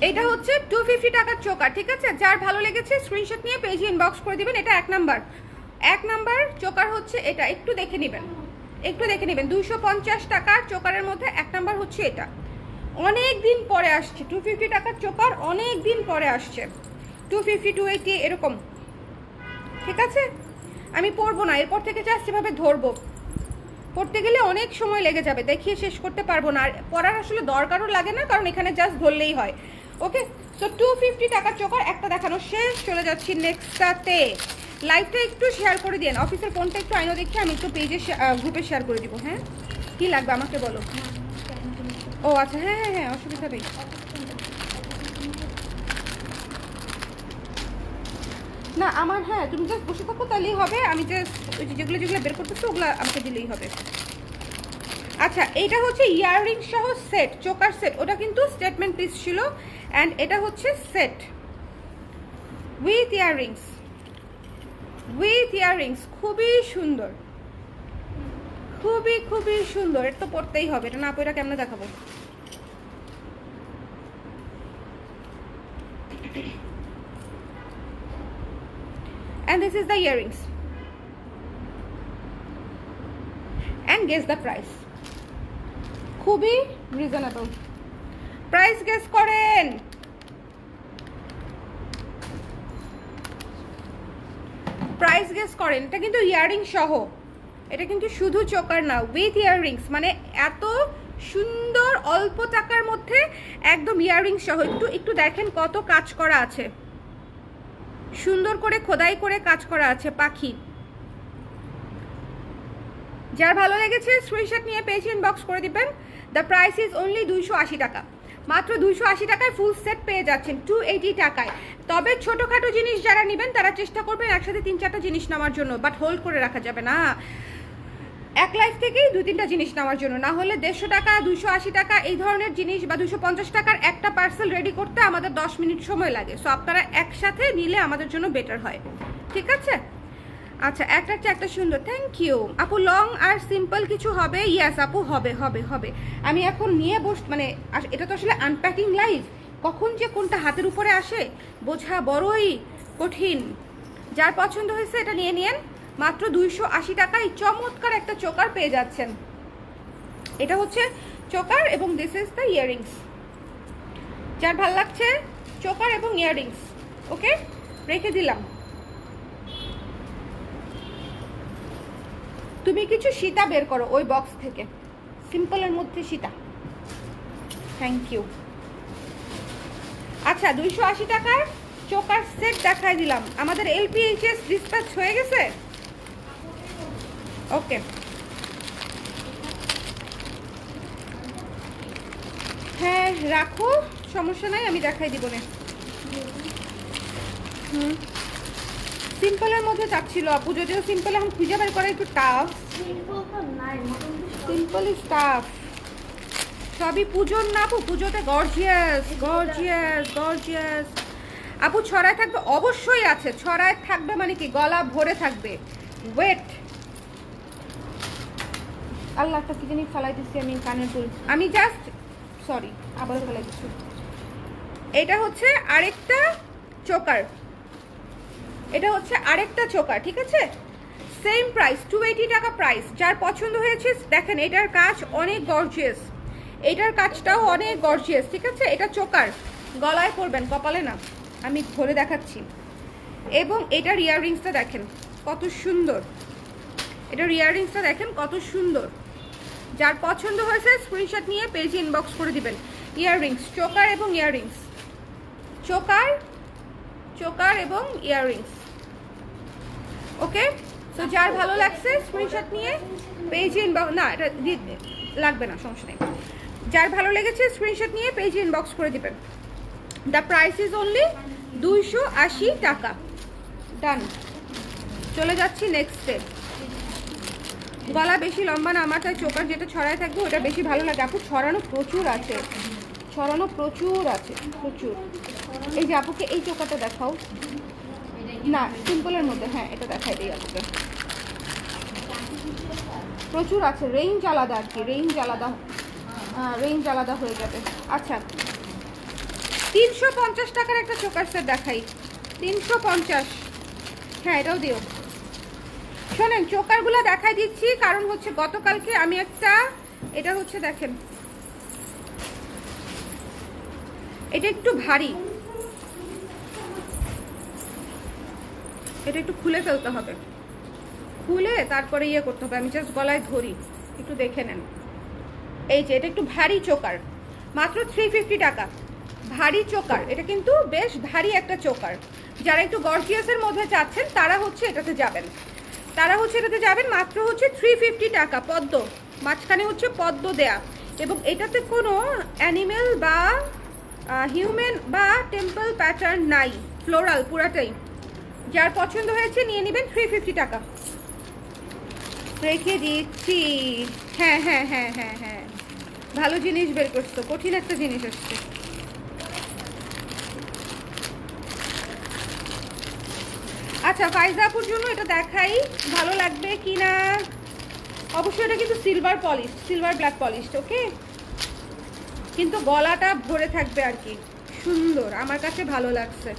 এটা হচ্ছে 250 টাকার চোকার। ঠিক আছে, যার ভালো লেগেছে স্ক্রিনশট নিয়ে পেজে ইনবক্স করে দিবেন। এটা 1 নাম্বার, 1 নাম্বার চোকার হচ্ছে এটা। একটু দেখে নেবেন, একটু দেখে নেবেন। 250 টাকার চোকারের মধ্যে 1 নাম্বার হচ্ছে এটা। অনেক দিন পরে আসছে 250 টাকার চোকার, অনেক দিন পরে আসছে। 250 280 এরকম। ঠিক আছে, আমি পরবো না এরপর থেকে, জাস্ট এভাবে ধরবো। পড়তে গেলে অনেক সময় লেগে যাবে, দেখিয়ে শেষ করতে পারবো না। আর পড়ার আসলে দরকারও লাগে না, কারণ এখানে জাস্ট ধরলেই হয়। ওকে, সো 250 টাকার চোকার একটা দেখানো শেষ। চলে যাচ্ছি নেক্সটটাতে। লাইভটা একটু শেয়ার করে দিন, অফিসের ফোনটা একটু আইনো দেখে আমি একটু পেজে গ্রুপে শেয়ার করে দিব। হ্যাঁ, কি লাগবে আমাকে বলো। ও আচ্ছা, হ্যাঁ হ্যাঁ হ্যাঁ, অসুবিধা নেই। না আমার, হ্যাঁ তুমি জাস্ট বসে থাকো তাহলেই হবে। আমি জাস্ট যেগুলো যেগুলো বের করতেছো ওগুলো আমাকে দিলেই হবে। আচ্ছা, এইটা হচ্ছে ইয়াররিং সহ সেট, চোকার সেট। ওটা কিন্তু স্টেটমেন্ট পিস ছিল, অ্যান্ড এটা হচ্ছে set with earrings, with earrings. খুবই সুন্দর, খুবই খুবই সুন্দর। এটা তো পড়তেই হবে, এটা না পড়ে কেমনে দেখাবো। And this is the earrings, and guess the price. খুবই রিজনেবল প্রাইস, গেস করেন। প্রাইস গেস করেন। এটা কিন্তু ইয়াররিং সহ, এটা কিন্তু শুধু চোকার না, উইথ ইয়াররিংস। মানে এত সুন্দর অল্প টাকার মধ্যে একদম ইয়াররিং সহ। একটু একটু দেখেন কত কাজ করা আছে, সুন্দর করে খোদাই করে কাজ করা আছে, পাখি। যার ভালো লেগেছে স্ক্রিনশট নিয়ে পেজ ইনবক্স করে দিবেন। দ্য প্রাইস ইজ অনলি 280 টাকা, মাত্র 280 টাকায় ফুল সেট পেয়ে যাচ্ছেন 280 টাকায়। তবে ছোটোখাটো জিনিস যারা নেবেন তারা চেষ্টা করবেন একসাথে 3-4টা জিনিস নেওয়ার জন্য, বাট হোল্ড করে রাখা যাবে না। এক লাইফ থেকেই 2-3টা জিনিস নেওয়ার জন্য, না হলে 150 টাকা 280 টাকা এই ধরনের জিনিস বা 250 টাকার একটা পার্সেল রেডি করতে আমাদের 10 মিনিট সময় লাগে। সো আপনারা একসাথে নিলে আমাদের জন্য বেটার হয়। ঠিক আছে, আচ্ছা, একটা একটা সুন্দর। থ্যাংক ইউ আপু। লং আর সিম্পল কিছু হবে? ইয়েস আপু, হবে হবে হবে। আমি এখন নিয়ে মানে এটা তো আসলে আনপ্যাকিং লাইভ, কখন যে কোনটা হাতের উপরে আসে বোঝা বড়ই কঠিন। যার পছন্দ হয়েছে এটা নিয়ে নিন, মাত্র 280 টাকায় চমৎকার একটা চোকার পেয়ে যাচ্ছেন। এটা হচ্ছে চোকার এবং দিস ইজ দ্য ইয়াররিংস। যার ভাল লাগছে চোকার এবং ইয়াররিংস, ওকে রেখে দিলাম। তুমি কিছু সীতা বের করো ওই বক্স থেকে, সিম্পলের মধ্যে সীতা। Thank you. আচ্ছা, 280 টাকার চোকার সেট দেখাই দিলাম। আমাদের LPHS ডিসপ্যাচ হয়ে গেছে। ওকে, হ্যাঁ রাখো, সমস্যা নাই, আমি দেখাই দিব না। সিম্পলের মধ্যে চাচ্ছিল আপু, যদিও সিম্পল এখন খুঁজে বের করা একটু টাফ। সিম্পল ইজ টাফ, সবই পুজোর না আপু, পুজোতে গর্জিয়াস গর্জিয়াস গর্জিয়াস। আপু ছড়ায় থাকবে, অবশ্যই আছে ছড়ায় থাকবে, মানে কি গলা ভরে থাকবে। ওয়েট, আল্লাহ একটা কি জানি ফেলাই দিচ্ছি আমি কানের দুল, আমি জাস্ট সরি আবার ফেলাই দিচ্ছি। এটা হচ্ছে আরেকটা চোকার, এটা হচ্ছে আরেকটা চোকার, ঠিক আছে? সেম প্রাইস 280 টাকা প্রাইস। যার পছন্দ হয়েছে দেখেন, এটার কাজ অনেক গর্জিয়াস, এটার কাজটাও অনেক গর্জিয়াস, ঠিক আছে? এটা চোকার, গলায় পরবেন, কপালে না, আমি ধরে দেখাচ্ছি। এবং এটার ইয়াররিংসটা দেখেন কত সুন্দর, এটার ইয়াররিংসটা দেখেন কত সুন্দর। যার পছন্দ হয়েছে স্ক্রিনশট নিয়ে পেজে ইনবক্স করে দিবেন। ইয়াররিংস, চোকার এবং ইয়াররিংস, চোকার চোকার এবং ইয়াররিংস। ওকে, তো যার ভালো লাগছে স্ক্রিনশট নিয়ে পেজে ইনবক্স, না এটা লাগবে না, সমস্যা নেই। যার ভালো লেগেছে স্ক্রিনশট নিয়ে পেজে ইনবক্স করে দিবেন। দ্য প্রাইস ইজ অনলি 280 টাকা। ডান, চলে যাচ্ছি নেক্সটে। গলা বেশি লম্বা না আমার, তাই চোকার যেটা ছড়ায় থাকবে ওটা বেশি ভালো লাগে। আপু ছড়ানো প্রচুর আছে, ছড়ানো প্রচুর আছে, প্রচুর। এই যে আপুকে এই চোকারটা দেখাও না, সিম্পলের মধ্যে, হ্যাঁ এটা দেখাই দিই আপুকে। প্রচুর আছে, রেঞ্জ আলাদা আর কি, রেঞ্জ আলাদা, রেঞ্জ আলাদা হয়ে যাবে। আচ্ছা, 350 টাকার একটা চোকার সেট দেখাই, 350। হ্যাঁ এটাও দিও। শোনেন, চোকারগুলো দেখাই দিচ্ছি কারণ হচ্ছে গতকালকে আমি একটা, এটা হচ্ছে দেখেন, এটা একটু ভারী, এটা একটু খুলে ফেলতে হবে, খুলে তারপরে ইয়ে করতে হবে। আমি জাস্ট গলায় ধরি, একটু দেখে নেন। এই যে এটা একটু ভারী চোকার, মাত্র 350 টাকা। ভারী চোকার, এটা কিন্তু বেশ ভারী একটা চোকার। যারা একটু গর্জিয়াসের মধ্যে চাচ্ছেন তারা হচ্ছে এটাতে যাবেন, তারা হচ্ছে এটাতে যাবেন। মাত্র হচ্ছে 350 টাকা। পদ্ম, মাঝখানে হচ্ছে পদ্ম দেয়া, এবং এটাতে কোনো অ্যানিমেল বা হিউম্যান বা টেম্পল প্যাটার্ন নাই, ফ্লোরাল পুরাটাই। যার পছন্দ হয়েছে নিয়ে নেবেন, 350 টাকা রেখে দিচ্ছি। হ্যাঁ হ্যাঁ হ্যাঁ হ্যাঁ হ্যাঁ, ভালো জিনিস বের করছো, কঠিন একটা জিনিস আসছে। আচ্ছা, ফাইজাপুর জন্য এটা দেখাই, ভালো লাগবে কি না। অবশ্যই এটা কিন্তু silver polish, silver black polish, okay? কিন্তু গলাটা ভরে থাকবে আর কি, সুন্দর, আমার কাছে ভালো লাগছে।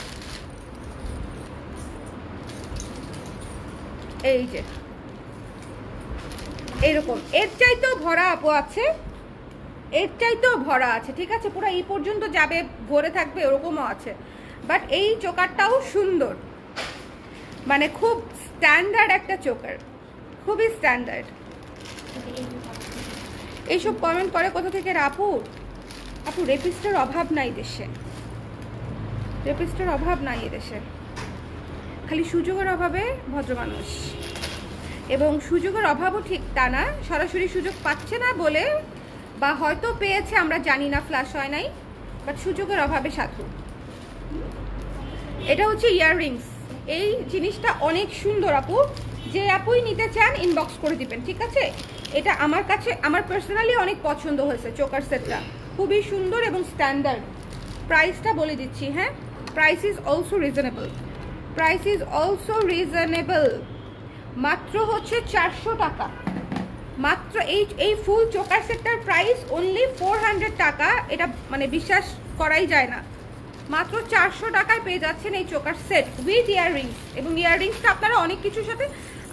এই যে এরকম, এর চাইতেও ভরা আপু আছে, এর চাইতেও ভরা আছে, ঠিক আছে? পুরো এই পর্যন্ত যাবে, ভরে থাকবে, এরকমও আছে। বাট এই চোকারটাও সুন্দর, মানে খুব স্ট্যান্ডার্ড একটা চোকার, খুবই স্ট্যান্ডার্ড। এইসব কমেন্ট করে কোথা থেকে? আপু, আপু রেপিস্টের অভাব নাই দেশে, রেপিস্টের অভাব নাই এদেশে, খালি সুযোগের অভাবে ভদ্র মানুষ। এবং সুযোগের অভাবও ঠিক তা না, সরাসরি সুযোগ পাচ্ছে না বলে, বা হয়তো পেয়েছে আমরা জানি না, ফ্ল্যাশ হয় নাই, বাট সুযোগের অভাবে সাধু। এটা হচ্ছে ইয়াররিংস, এই জিনিসটা অনেক সুন্দর আপু, যে আপুই নিতে চান ইনবক্স করে দিবেন, ঠিক আছে? এটা আমার কাছে, আমার পার্সোনালি অনেক পছন্দ হয়েছে চোকার সেটটা, খুবই সুন্দর এবং স্ট্যান্ডার্ড। প্রাইসটা বলে দিচ্ছি, হ্যাঁ, price is also reasonable, price is also reasonable. মাত্র হচ্ছে 400 টাকা, মাত্র এই ফুল চোকার সেটটার প্রাইস অনলি 400 টাকা। এটা মানে বিশ্বাস করাই যায় না, মাত্র 400 টাকায় পেয়ে যাচ্ছেন এই চোকার সেট উইথ ইয়াররিংস। এবং ইয়াররিংসটা আপনারা অনেক কিছুর সাথে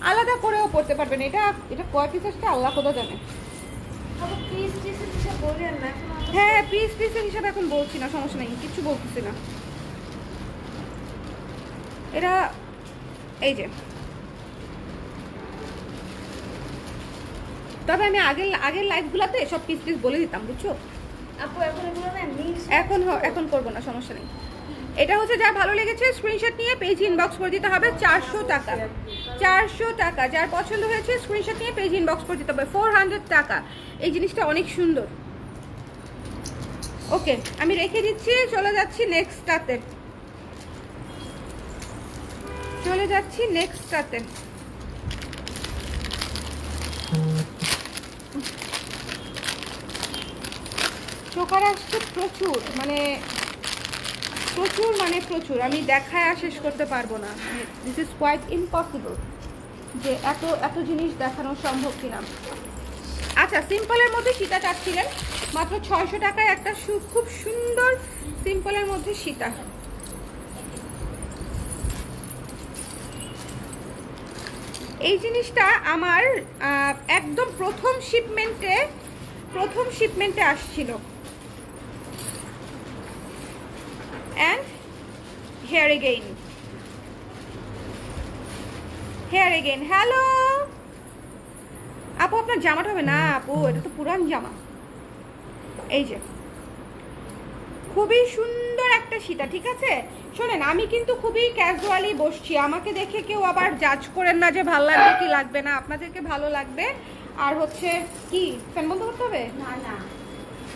আলাদা করেও পড়তে পারবেন। এটা এটা কয় পিস আসছে আল্লাহ খোদা জানে। হ্যাঁ, পিস পিসের হিসাবে এখন বলছি না, সমস্যা নেই, কিছু বলতেছি না। এরা এই যে, তবে আমি আগের লাইভগুলোতে সব পিস পিস বলে দিতাম, বুঝছো? এখন করবো না, সমস্যা নেই। এটা হচ্ছে যা ভালো লেগেছে স্ক্রিনশট নিয়ে পেজ ইনবক্স করে দিতে হবে। 400 টাকা, 400 টাকা। যার পছন্দ হয়েছে স্ক্রিনশট নিয়ে পেজ ইনবক্স করে দিতে হবে। 400 টাকা। এই জিনিসটা অনেক সুন্দর। ওকে, আমি রেখে দিচ্ছি, চলে যাচ্ছি নেক্সটটাতে, চলে যাচ্ছি নেক্সটটাতে। চোকার আসছে প্রচুর, মানে প্রচুর। আমি দেখায় আর শেষ করতে পারবো না। দিস ইজ কোয়াইট ইম্পসিবল যে এত জিনিস দেখানো সম্ভব কিনা। আচ্ছা, সিম্পলের মধ্যে সীতা চাচ্ছিলেন, মাত্র 600 টাকায় একটা খুব সুন্দর সিম্পলের মধ্যে সীতা। এই জিনিসটা আমার একদম প্রথম শিপমেন্টে আসছিল। অ্যান্ড হেয়ার এগেইন হ্যালো আপু, আপনার জামাটা হবে না আপু, এটা তো পুরান জামা। এই যে খুবই সুন্দর একটা সীতা, ঠিক আছে। শোনেন, আমি কিন্তু খুবই ক্যাজুয়ালি বসছি, আমাকে দেখে কেউ আবার জাজ করেন না যে ভালো লাগবে কি লাগবে না, আপনাদেরকে ভালো লাগবে। আর হচ্ছে কি, ফ্যান বন্ধ করতে হবে? না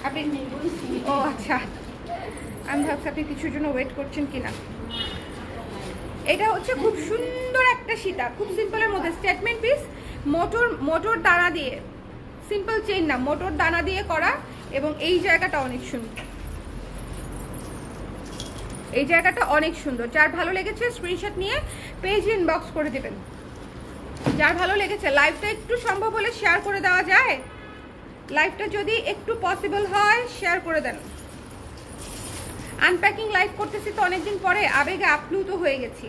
আপনি, ও আচ্ছা, আমি ভাবছি আপনি কিছুর জন্য ওয়েট করছেন কিনা। এটা হচ্ছে খুব সুন্দর একটা সীতা, খুব সিম্পলের মধ্যে স্টেটমেন্ট পিস, মোটর দানা দিয়ে, সিম্পল চেইন না, মোটর দানা দিয়ে করা। এবং এই জায়গাটা অনেক সুন্দর, এই জায়গাটা অনেক সুন্দর। যার ভালো লেগেছে স্ক্রিনশট নিয়ে পেজ ইনবক্স করে দেবেন। যার ভালো লেগেছে, লাইভটা একটু সম্ভব হলে শেয়ার করে দেওয়া যায়, লাইভটা যদি একটু পসিবল হয় শেয়ার করে দেন। আনপ্যাকিং লাইভ করতেছি তো অনেকদিন পরে, আবেগে আপ্লুত হয়ে গেছি,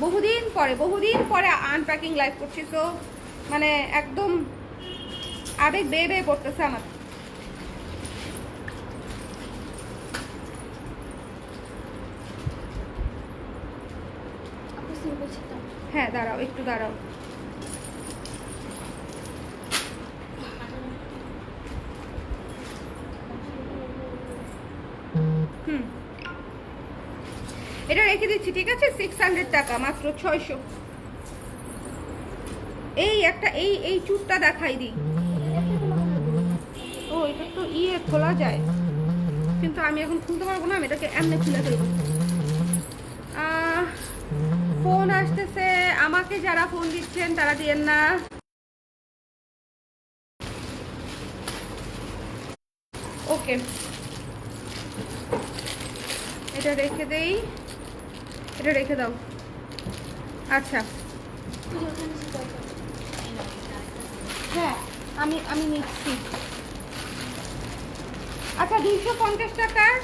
বহুদিন পরে আনপ্যাকিং লাইভ করছি, তো মানে একদম আবেগ বেয়ে পড়তেছে আমার। আপনি সিম্পল ছিল। হ্যাঁ দাঁড়াও, একটু দাঁড়াও। এটা রেখে দিচ্ছি, ঠিক আছে। 600 টাকা, মাত্র 600। এই চুটটা দেখাই দিই। ও, এটা তো খোলা যায়, কিন্তু আমি এখন খুলতে পারবো না, আমি এটাকে এমনি খুলে ফেলবো। ফোন আসতেছে, আমাকে যারা ফোন দিচ্ছেন তারা দিয়েন না। ওকে, এটা রেখে দেই, এটা রেখে দাও। আচ্ছা, হ্যাঁ আমি নিচ্ছি। আচ্ছা, 250 টাকার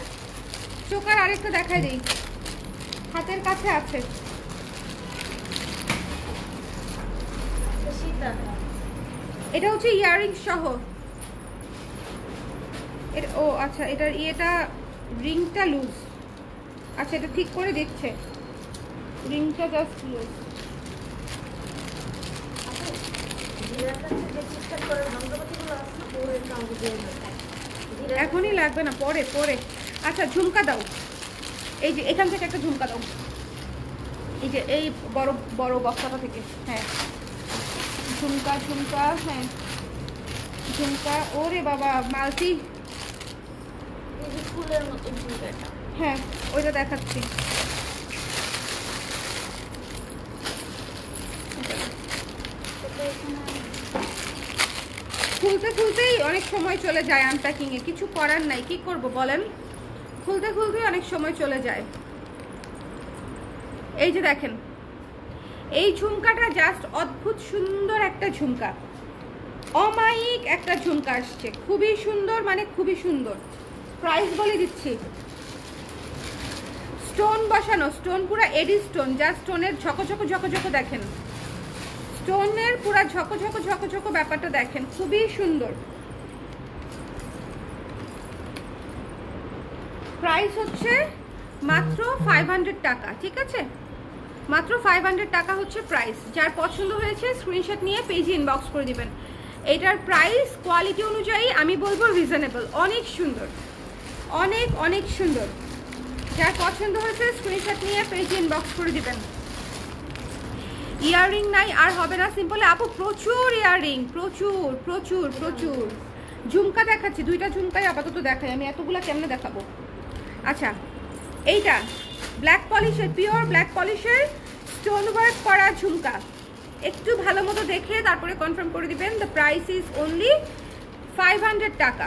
চোকার আরেকটা দেখাই দিই, হাতের কাছে আছে। এটা হচ্ছে ইয়াররিং সহ। ও আচ্ছা, এটার রিংটা লুজ। আচ্ছা, এটা ঠিক করে দিচ্ছে, রিংটা জাস্ট লুজ। এখনই লাগবে না, পরে। আচ্ছা, ঝুমকা দাও, এই যে এখান থেকে একটা ঝুমকা দাও, এই যে এই বড় বক্সাটা থেকে। হ্যাঁ, ঝুমকা, হ্যাঁ ঝুমকা। ওরে বাবা, মাল্টি, ফুলের মতো ঝুমকাটা। হ্যাঁ ওইটা দেখাচ্ছি। খুলতেই অনেক সময় চলে যায় আনপ্যাকিং এ, কিছু করার নাই, কি করব বলেন, খুলতেই অনেক সময় চলে যায়। এই যে দেখেন, এই ঝুমকাটা জাস্ট অদ্ভুত সুন্দর একটা ঝুমকা, অমায়িক একটা ঝুমকা আসছে, খুবই সুন্দর, মানে খুবই সুন্দর। প্রাইস বলে দিচ্ছি, স্টোন বসানো, স্টোন পুরা এডি স্টোন, যা স্টোনের ঝকঝকো দেখেন, স্টোনের পুরা ঝকঝকো ব্যাপারটা দেখেন, খুবই সুন্দর। প্রাইস হচ্ছে মাত্র 500 টাকা, ঠিক আছে, মাত্র 500 টাকা হচ্ছে প্রাইস। যার পছন্দ হয়েছে স্ক্রিনশট নিয়ে পেজে ইনবক্স করে দিবেন। এটার প্রাইস কোয়ালিটি অনুযায়ী আমি বলবো রিজনেবল, অনেক সুন্দর, অনেক সুন্দর। যার পছন্দ হয়েছে স্ক্রিনশট নিয়ে পেজে ইনবক্স করে দিবেন। ইয়াররিং নাই, আর হবে না সিম্পলে আপু, প্রচুর ইয়াররিং, প্রচুর। ঝুমকা দেখাচ্ছি, 2টা ঝুমকাই আপাতত দেখাই, আমি এতগুলা কেমনে দেখাবো। আচ্ছা, এইটা ব্ল্যাক পলিশের, পিওর ব্ল্যাক পলিশের স্টোন ওয়ার্ক করা ঝুমকা, একটু ভালো মতো দেখে তারপরে কনফার্ম করে দিবেন। দ্য প্রাইস ইজ অনলি 500 টাকা,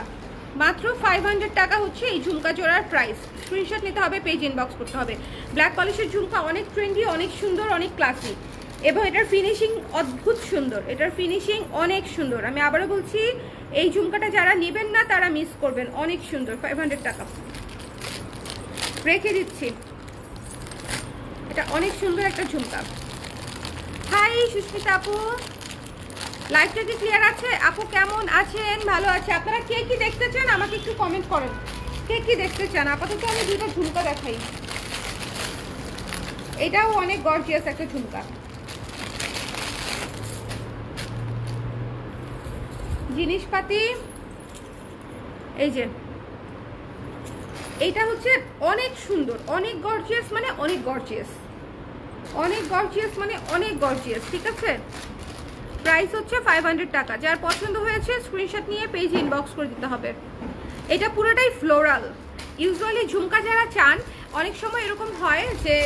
মাত্র 500 টাকা হচ্ছে এই ঝুমকা জোড়ার প্রাইস। স্ক্রিনশট নিতে হবে, পেজ ইনবক্স করতে হবে। ব্ল্যাক পলিশের ঝুমকা অনেক ট্রেন্ডি, অনেক সুন্দর, অনেক ক্লাসি এবং এটার ফিনিশিং অদ্ভুত সুন্দর। এটার ফিনিশিং অনেক সুন্দর। আমি আবারও বলছি, এই ঝুমকাটা যারা নেবেন না তারা মিস করবেন। অনেক সুন্দর, 500 টাকা রেখে দিচ্ছি। এটা অনেক সুন্দর একটা ঝুমকা। হাই সুস্মিতা আপু, লাইভটা কি ক্লিয়ার আছে? আপু কেমন আছেন? ভালো আছে। আপনারা কে কি দেখতে চান আমাকে একটু কমেন্ট করেন, কে কি দেখতে চান। আপাতত আমি দুটো ঝুমকা দেখাই। এটাও অনেক গর্জিয়াস একটা ঝুমকা। জিনিসপাতি এই যে এইটা হচ্ছে অনেক সুন্দর, অনেক গর্জিয়াস, মানে অনেক গর্জিয়াস, অনেক গর্জিয়াস, মানে অনেক গর্জিয়াস। ঠিক আছে, প্রাইস হচ্ছে 500 টাকা। যার পছন্দ হয়েছে স্ক্রিনশট নিয়ে পেজ ইনবক্স করে দিতে হবে। এটা পুরোটাই ফ্লোরাল। ইউজুয়ালি ঝুমকা যারা চান, অনেক সময় এরকম হয় যে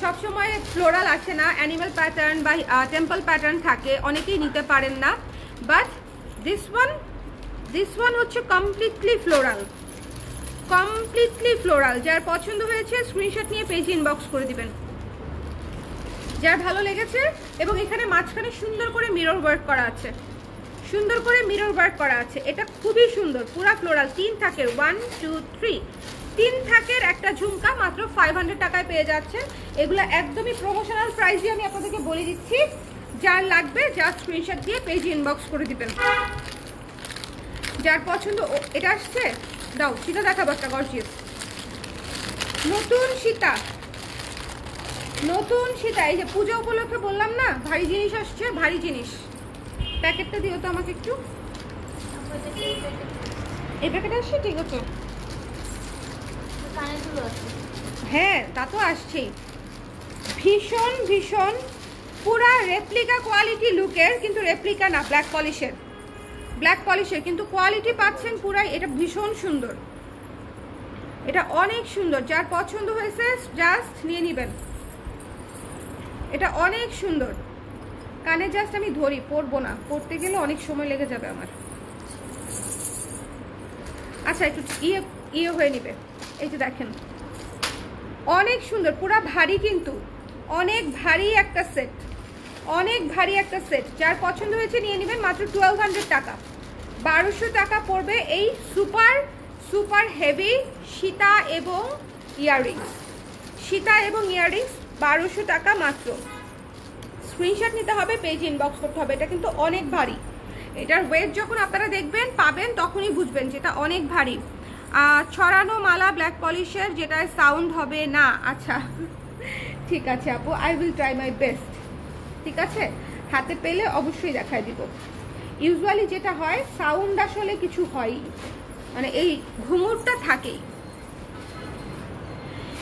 সব সময় ফ্লোরাল আসে না, অ্যানিমাল প্যাটার্ন বা টেম্পল প্যাটার্ন থাকে, অনেকেই নিতে পারেন না। বাট দিস ওয়ান হচ্ছে কমপ্লিটলি ফ্লোরাল, কমপ্লিটলি ফ্লোরাল। যার পছন্দ হয়েছে স্ক্রিনশট নিয়ে পেজ ইনবক্স করে দিবেন, যার ভালো লেগেছে। এবং এখানে মাঝখানে সুন্দর করে মিরর ওয়ার্ক করা আছে, সুন্দর করে মিরর ওয়ার্ক করা আছে। এটা খুবই সুন্দর, পুরা ফ্লোরাল। 3 থাকের 1 2 3 3 থাকের একটা ঝুমকা মাত্র 500 টাকায় পেয়ে যাচ্ছেন। এগুলো একদমই প্রমোশনাল প্রাইসে আমি আপনাদেরকে বলে দিচ্ছি। যার লাগবে যার স্ক্রিনশট দিয়ে পেজ ইনবক্স করে দিবেন। যার পছন্দ এটা আসছে দাও, সীতা দেখাবো একটা গর্জিয়াস নতুন সীতা। নতুন সীতা, এই যে পূজা উপলক্ষে বললাম না ভারী জিনিস আসছে, ভারী জিনিস। প্যাকেটটা দিও তো আমাকে একটু। এই প্যাকেট আসছে, ঠিক আছে। হ্যাঁ তা তো আসছেই। ভীষণ ভীষণ পুরা রেপ্লিকা কোয়ালিটি লুকের, কিন্তু রেপ্লিকা না, ব্ল্যাক পলিশের, ব্ল্যাক পলিশের কিন্তু কোয়ালিটি পাচ্ছেন পুরাই। এটা ভীষণ সুন্দর, এটা অনেক সুন্দর। যার পছন্দ হয়েছে জাস্ট নিয়ে নেবেন। এটা অনেক সুন্দর। কানে জাস্ট আমি ধরি, পরবো না, পরতে গেলে অনেক সময় লেগে যাবে আমার। আচ্ছা একটু ইয়ে হয়ে নিবে। এই যে দেখেন অনেক সুন্দর, পুরা ভারী, কিন্তু অনেক ভারী একটা সেট, অনেক ভারী একটা সেট। যার পছন্দ হয়েছে নিয়ে নেবেন, মাত্র 1200 টাকা। 1200 টাকা পড়বে এই সুপার সুপার হেভি সীতা এবং ইয়াররিংস। সীতা এবং ইয়াররিংস 1200 টাকা মাত্র। স্ক্রিনশট নিতে হবে, পেজ ইনবক্স করতে হবে। এটা কিন্তু অনেক ভারী। এটার ওয়েট যখন আপনারা দেখবেন পাবেন তখনই বুঝবেন যেটা অনেক ভারী। ছড়ানো মালা ব্ল্যাক পলিশের, যেটায় সাউন্ড হবে না। আচ্ছা ঠিক আছে আপু, I will try my best. ঠিক আছে, হাতে পেলে অবশ্যই দেখায় দিব। ইউজুয়ালি যেটা হয় সাউন্ড আসলে কিছু হয়, মানে এই ঘুঙুরটা থাকেই।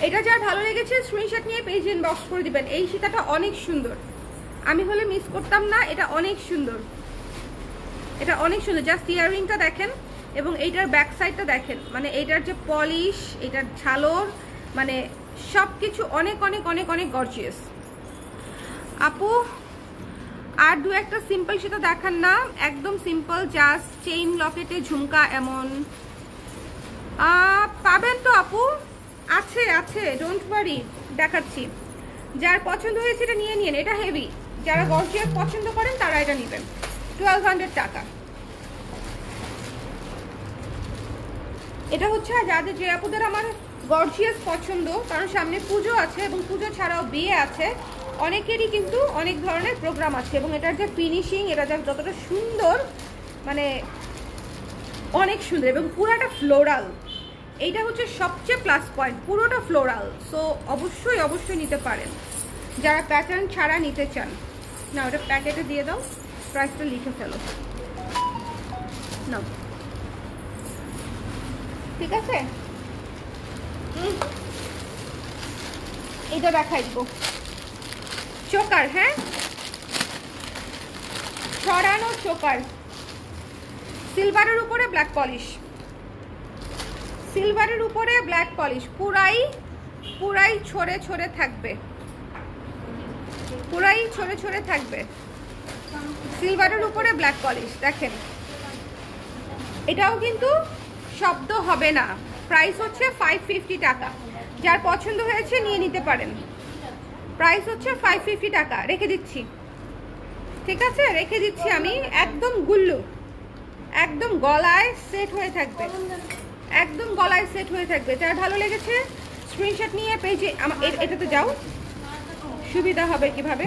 এটা যার ভালো লেগেছে স্ক্রিনশট নিয়ে পেজ ইনবক্স করে দিবেন। এই সীতাটা অনেক সুন্দর, আমি হলে মিস করতাম না। এটা অনেক সুন্দর, এটা অনেক সুন্দর। জাস্ট ইয়াররিংটা দেখেন এবং এইটার ব্যাক সাইডটা দেখেন, মানে এইটার যে পলিশ, এটার ঝালর, মানে সব কিছু অনেক অনেক অনেক অনেক গর্জিয়াস। আপু আর দু একটা সিম্পল সেটা দেখান না, একদম সিম্পল, জাস্ট চেইন লকেটে ঝুমকা এমন পাবেন তো আপু? আছে আছে, ডোন্ট ওয়ারি, দেখাচ্ছি। যার পছন্দ হয়েছে এটা নিয়ে নিন। এটা হেভি, যারা গর্জিয়াস পছন্দ করেন তারা এটা নেবেন। 1200 টাকা। এটা হচ্ছে যাদের, যে আপুদের আমার গর্জিয়াস পছন্দ, কারণ সামনে পুজো আছে এবং পুজো ছাড়াও বিয়ে আছে, অনেকেরই কিন্তু অনেক ধরনের প্রোগ্রাম আছে। এবং এটার যে ফিনিশিং, এটা যতটা সুন্দর, মানে অনেক সুন্দর এবং পুরাটা ফ্লোরাল। এইটা হচ্ছে সবচেয়ে প্লাস পয়েন্ট, পুরোটা ফ্লোরাল। সো অবশ্যই অবশ্যই নিতে পারেন যারা প্যাটার্ন ছাড়া নিতে চান। না ওটা প্যাকেটে দিয়ে দাও, প্রাইসটা লিখে ফেলো না, ঠিক আছে। এটা দেখাই দিব, চোকার, হ্যাঁ ছড়ানো চোকার, সিলভারের উপরে ব্ল্যাক পলিশ, সিলভারের উপরে ব্ল্যাক পলিশ, পুরাই পুরাই ছড়ে ছড়ে থাকবে, পুরাই ছড়ে ছড়ে থাকবে। সিলভারের উপরে ব্ল্যাক পলিশ দেখেন, এটাও কিন্তু শব্দ হবে না। প্রাইস হচ্ছে 550 টাকা। যার পছন্দ হয়েছে নিয়ে নিতে পারেন। প্রাইস হচ্ছে 550 টাকা। রেখে দিচ্ছি, ঠিক আছে, রেখে দিচ্ছি আমি। একদম গুল্লু, একদম গলায় সেট হয়ে থাকবে, একদম গলায় সেট হয়ে থাকবে। যার ভালো লেগেছে স্ক্রিনশট নিয়ে পেজে এটাতে যাও, সুবিধা হবে। কিভাবে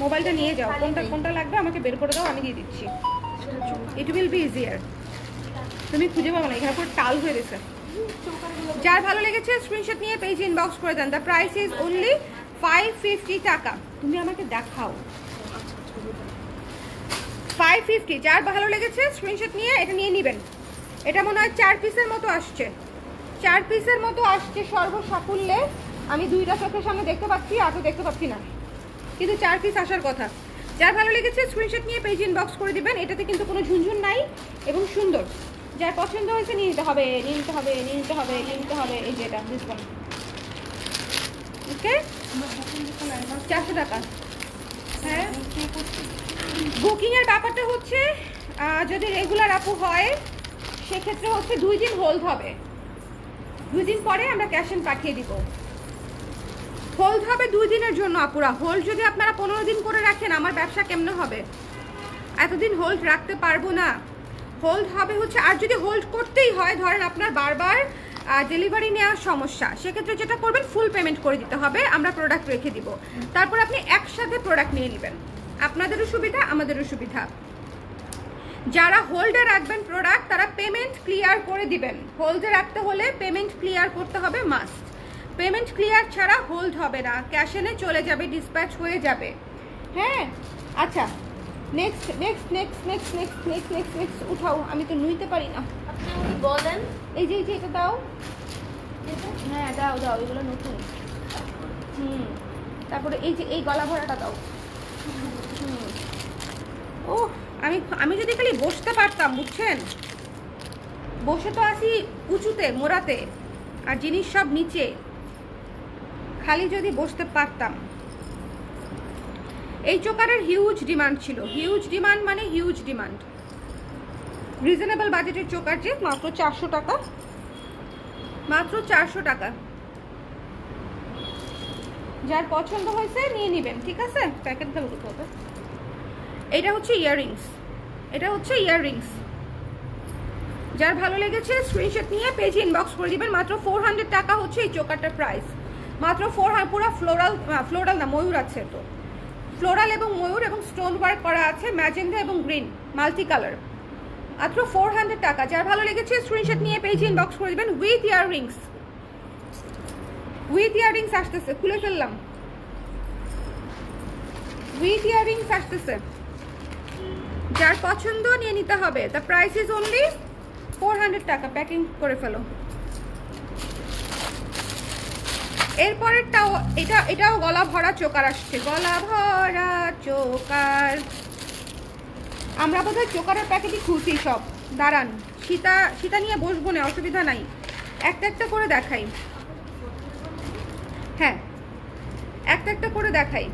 মোবাইলটা নিয়ে যাও, কোনটা কোনটা লাগবে আমাকে বের করে দাও, আমি দিয়ে দিচ্ছি। It will be easier. তুমি খুঁজে পাবো না, এখানে পুরো টাল হয়ে গেছে। যার ভালো লেগেছে স্ক্রিনশট নিয়ে পেজ ইনবক্স করে দেন। দ্য প্রাইস ইজ অনলি 550 টাকা। তুমি আমাকে দেখাও 550। যার ভালো লেগেছে স্ক্রিনশট নিয়ে এটা নিয়ে নেবেন। এটা মনে হয় 4 পিসের মতো আসছে, 4 পিসের মতো আসছে সর্বসাকুল্যে। আমি দুইটা চোখের সামনে দেখতে পাচ্ছি, আর তো দেখতে পাচ্ছি না, কিন্তু 4 পিস আসার কথা। যার ভালো লেগেছে স্ক্রিনশট নিয়ে পেজ ইনবক্স করে দিবেন। এটাতে কিন্তু কোনো ঝুনঝুন নাই এবং সুন্দর। যার পছন্দ হয়েছে নিয়ে নিতে হবে, নিয়ে নিতে হবে, নিয়ে নিতে হবে, নিয়ে নিতে হবে। এই যে এটা দিস ওয়ান, ওকে, 400 টাকা। হ্যাঁ, বুকিং এর ব্যাপারটা হচ্ছে যদি রেগুলার আপু হয় সেক্ষেত্রে হচ্ছে 2 দিন হোল্ড হবে, 2 দিন পরে আমরা ক্যাশ এন্ড পাঠিয়ে দিব। হোল্ড হবে 2 দিনের জন্য আপুরা। হোল্ড যদি আপনারা 15 দিন করে রাখেন, আমার ব্যবসা কেমনে হবে? এতদিন হোল্ড রাখতে পারবো না। হোল্ড হবে হচ্ছে, আর যদি হোল্ড করতেই হয়, ধরেন আপনার বারবার ডেলিভারি নেওয়ার সমস্যা, সেক্ষেত্রে যেটা করবেন ফুল পেমেন্ট করে দিতে হবে, আমরা প্রোডাক্ট রেখে দিব। তারপর আপনি একসাথে প্রোডাক্ট নিয়ে নেবেন, আপনাদেরও সুবিধা আমাদেরও সুবিধা। যারা হোল্ডে রাখবেন প্রোডাক্ট তারা পেমেন্ট ক্লিয়ার করে দিবেন। হোল্ডে রাখতে হলে পেমেন্ট ক্লিয়ার করতে হবে, মাস্ট। পেমেন্ট ক্লিয়ার ছাড়া হোল্ড হবে না, ক্যাশ এনে চলে যাবে, ডিসপ্যাচ হয়ে যাবে। হ্যাঁ, আচ্ছা, next next next next next next next next উঠাও, আমি তো নুইতে পারি না। আপনি আমাকে বলেন। এই যে এটা দাও। হ্যাঁ দাও দাও, এগুলো নতুন। তারপরে এই যে এই গলা ভরাটা দাও। ও, আমি যদি খালি বসতে পারতাম, বুঝছেন, বসে তো আসি উঁচুতে মোড়াতে, আর জিনিস সব নিচে, খালি যদি বসতে পারতাম। এই চোকারের হিউজ ডিমান্ড ছিল, হিউজ ডিমান্ড মানে হিউজ ডিমান্ড। রিজনেবল বাজেটের চোকার, যে মাত্র 400 টাকা, মাত্র 400 টাকা। যার পছন্দ হয়েছে নিয়ে নেবেন, ঠিক আছে। প্যাকেটটা উঠতে হবে। এটা হচ্ছে ইয়াররিংস, এটা হচ্ছে ইয়াররিংস। যার ভালো লেগেছে স্ক্রিনশট নিয়ে পেজে ইনবক্স করে দিবেন। মাত্র 400 টাকা হচ্ছে এই চোকারটার প্রাইস, মাত্র 400। পুরো ফ্লোরাল, ফ্লোরাল না ময়ূর আছে, তো ফ্লোরাল এবং ময়ূর এবং স্টোন ওয়ার্ক করা আছে, ম্যাজেন্ডা এবং গ্রিন মাল্টি কালার, মাত্র 400 টাকা। যার ভালো লেগেছে স্ক্রিনশট নিয়ে পেজে ইনবক্স করে দিবেন। উইথ ইয়াররিংস, উইথ ইয়াররিংস আসতেছে, খুলে ফেললাম, উইথ ইয়াররিংস আসতেছে। যার পছন্দ নিয়ে নিতে হবে। দ্য প্রাইস ইজ অনলি 400 টাকা। প্যাকিং করে ফেলো। এরপরেরটাও, এটাও গলা ভরা চোকার আসছে, গলা ভরা চোকার। আমরা বোধহয় চোকারের প্যাকেটই খুলছি সব। দাঁড়ান, সীতা নিয়ে বসবো না, অসুবিধা নাই, একটা একটা করে দেখাই। হ্যাঁ, একটা একটা করে দেখাই।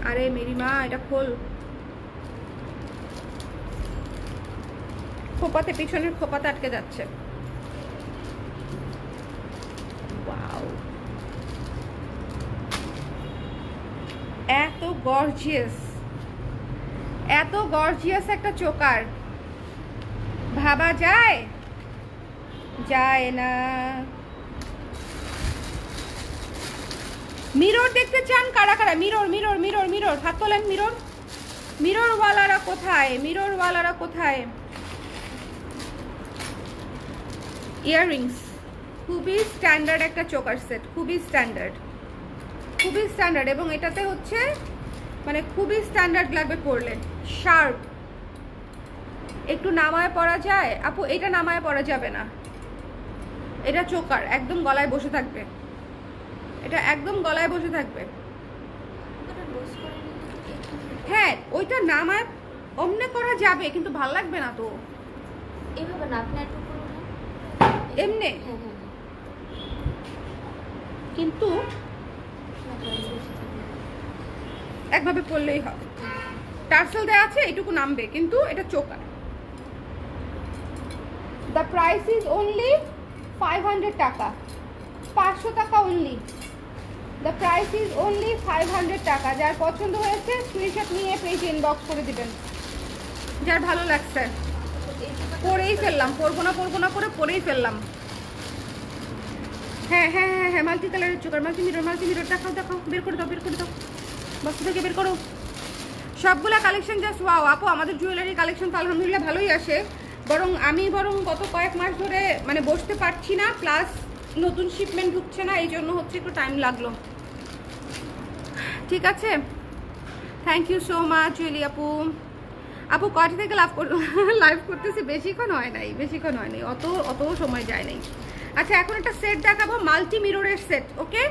আরে মেরি মা, এটা খোল। খোপাতে, পিছনের খোপাতে আটকে যাচ্ছে। ওয়াও, এত গর্জিয়াস, এত গর্জিয়াস একটা চোকার ভাবা যায়? যায় না। মিরর দেখতে চান কারা কারা? মিরর মিরর মিরর মিরর, হাত তোলেন। মিরর, মিররওয়ালারা কোথায়? মিররওয়ালারা কোথায়? ইয়াররিংস, খুবই স্ট্যান্ডার্ড একটা চোকার সেট, খুবই স্ট্যান্ডার্ড, খুবই স্ট্যান্ডার্ড। এবং এটাতে হচ্ছে মানে খুবই স্ট্যান্ডার্ড লাগবে পরলে, শার্প। একটু নামায় পরা যায় আপু? এটা নামায় পরা যাবে না, এটা চোকার একদম গলায় বসে থাকবে, এটা একদম গলায় বসে থাকবে। হ্যাঁ, ওইটা নামায় অমনে করা যাবে, কিন্তু ভাল লাগবে না তো। এইভাবে না, আপনি একটু করুন এমনে, কিন্তু একভাবে পরলেই হবে। টার্সেল দেওয়া আছে, এটুকু নামবে, কিন্তু এটা choker. The price is only 500 টাকা, 500 টাকা only. The price is only 500 টাকা। যার পছন্দ হয়েছে স্ক্রিনশট নিয়ে পেজে ইনবক্স করে দিবেন। যার ভালো লাগছে পরেই ফেললাম, পরবো না করে পরেই ফেললাম। হ্যাঁ হ্যাঁ হ্যাঁ হ্যাঁ, মাল্টি কালারের চোকার, মাল্টি মিরর দেখাও, বের করে দাও বস্তু থেকে বের করো। সবগুলা কালেকশন জাস্ট ওয়াও। আপু আমাদের জুয়েলারি কালেকশন তো আলহামদুলিল্লাহ ভালোই আসে, আমি গত কয়েক মাস ধরে মানে বসতে পারছি না, প্লাস নতুন শিপমেন্ট ঢুকছে না, এই জন্য হচ্ছে একটু টাইম লাগলো। ঠিক আছে, থ্যাংক ইউ সো মাচ জুয়েলি আপু। আপু কয়টা থেকে লাইভ করতেছি, বেশিক্ষণ হয় নাই, অত সময় যায় নাই। আচ্ছা এখন একটা সেট দেখাবো, মাল্টি মিররের সেট। ওকে,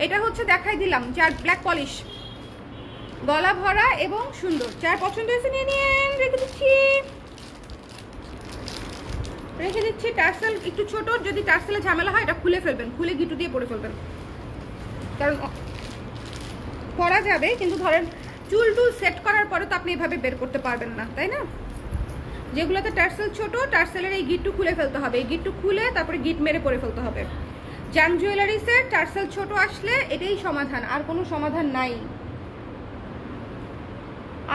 এটা হচ্ছে দেখাই দিলাম, যার ব্ল্যাক পলিশ, গলা ভরা এবং সুন্দর। যার পছন্দ হয়েছে নিয়ে নিন, রেখে দিচ্ছি। টার্সেল একটু ছোট, যদি টার্সেলে ঝামেলা হয় এটা খুলে ফেলবেন, খুলে গিটু দিয়ে পরে ফেলবেন, কারণ পরা যাবে কিন্তু ধরেন চুল টুল সেট করার পরে তো আপনি এভাবে বের করতে পারবেন না, তাই না? যেগুলোতে টার্সেল ছোট, টার্সেলের এই গিটটু খুলে ফেলতে হবে, এই গিটটু খুলে তারপরে গিট মেরে পরে ফেলতে হবে। জাম জুয়েলারি সেট টার্সেল ছোট আসলে এটাই সমাধান, আর কোনো সমাধান নাই।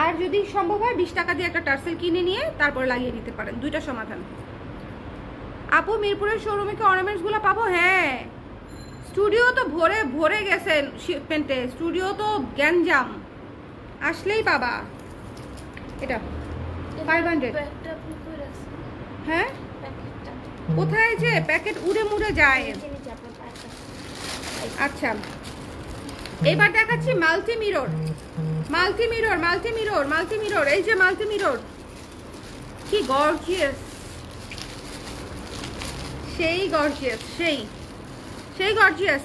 আর যদি সম্ভব হয় 20 টাকা দিয়ে একটা টার্সেল কিনে নিয়ে তারপরে লাগিয়ে নিতে পারেন, দুইটা সমাধান। আপু মিরপুরের শোরুমে কি অর্নামেন্টসগুলো পাবো? হ্যাঁ, স্টুডিও তো ভরে গেছে শিপমেন্টে, স্টুডিও তো গ্যাঞ্জাম, আসলেই পাবা। এটা 500। হ্যাঁ, কোথায় যে প্যাকেট উড়ে মুড়ে যায়। আচ্ছা এবার দেখাচ্ছি মাল্টি মিরর। এই যে মাল্টি মিরর, কি গর্জিয়াস, সেই গর্জিয়াস।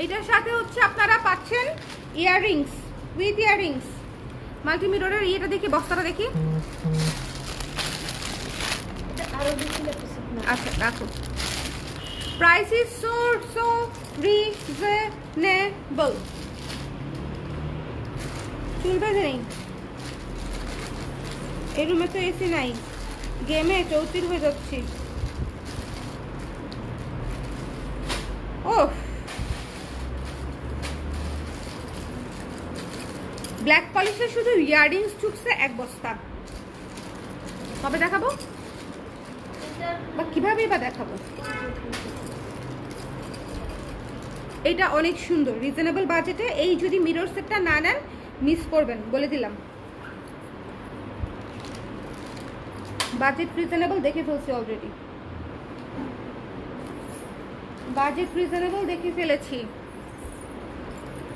এটার সাথে হচ্ছে আপনারা পাচ্ছেন ইয়াররিংস, উইথ ইয়াররিংস। মাল্টি মিররের ইয়েটা দেখি, বস্তাটা দেখি। আচ্ছা রাখো। Price is so reasonable. চুল বেঁধে নেই, এই রুমে তো এসি নাই, গেমে চৌচির হয়ে যাচ্ছি। ও ব্ল্যাক পলিশের শুধু ইয়াররিংস ঢুকছে 1 বস্তা। কবে দেখাবো বা কিভাবে বা দেখাবো? এটা অনেক সুন্দর, রিজনেবল বাজেটে। এই যদি মিরর সেটটা না নেন মিস করবেন, বলে দিলাম। বাজেট রিজনেবল দেখে ফেলছি অলরেডি,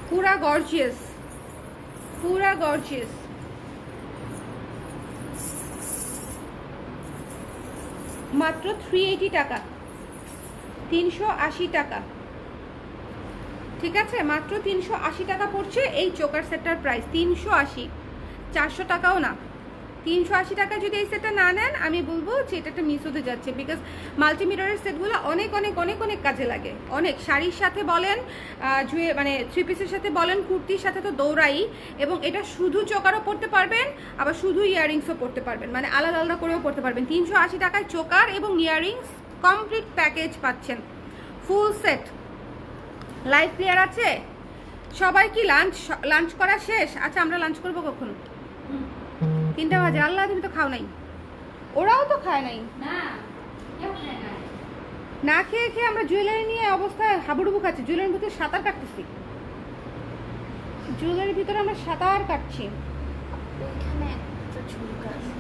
পুরা গর্জিয়াস। মাত্র 380 টাকা, 380 টাকা। ঠিক আছে, মাত্র 380 টাকা পড়ছে এই চোকার সেটটার প্রাইস। 380, 400 টাকাও না। 380 টাকা যদি এই সেটটা না নেন আমি বলবো যে এটা একটা মিস হতে যাচ্ছে, বিকজ মাল্টিমিররের সেটগুলো অনেক কাজে লাগে। অনেক শাড়ির সাথে বলেন, মানে 3 পিসের সাথে বলেন, কুর্তির সাথে তো দৌড়াই। এবং এটা শুধু চোকারও পরতে পারবেন, আবার শুধু ইয়াররিংসও পরতে পারবেন, মানে আলাদা আলাদা করেও পরতে পারবেন। 380 টাকায় চোকার এবং ইয়াররিংস কমপ্লিট প্যাকেজ পাচ্ছেন, ফুল সেট। লাইভ ক্লিয়ার আছে? সবাই কি লাঞ্চ করা শেষ? আচ্ছা আমরা লাঞ্চ করবো কখন? 3টা বাজে। আল্লাহ, তুমি তো খাও নাই, ওরাও তো খায় নাই। না খেয়ে আমরা জুয়েলারি নিয়ে অবস্থায় হাবুডুবু খাচ্ছি, জুয়েলারির ভিতরে সাঁতার কাটতেছি,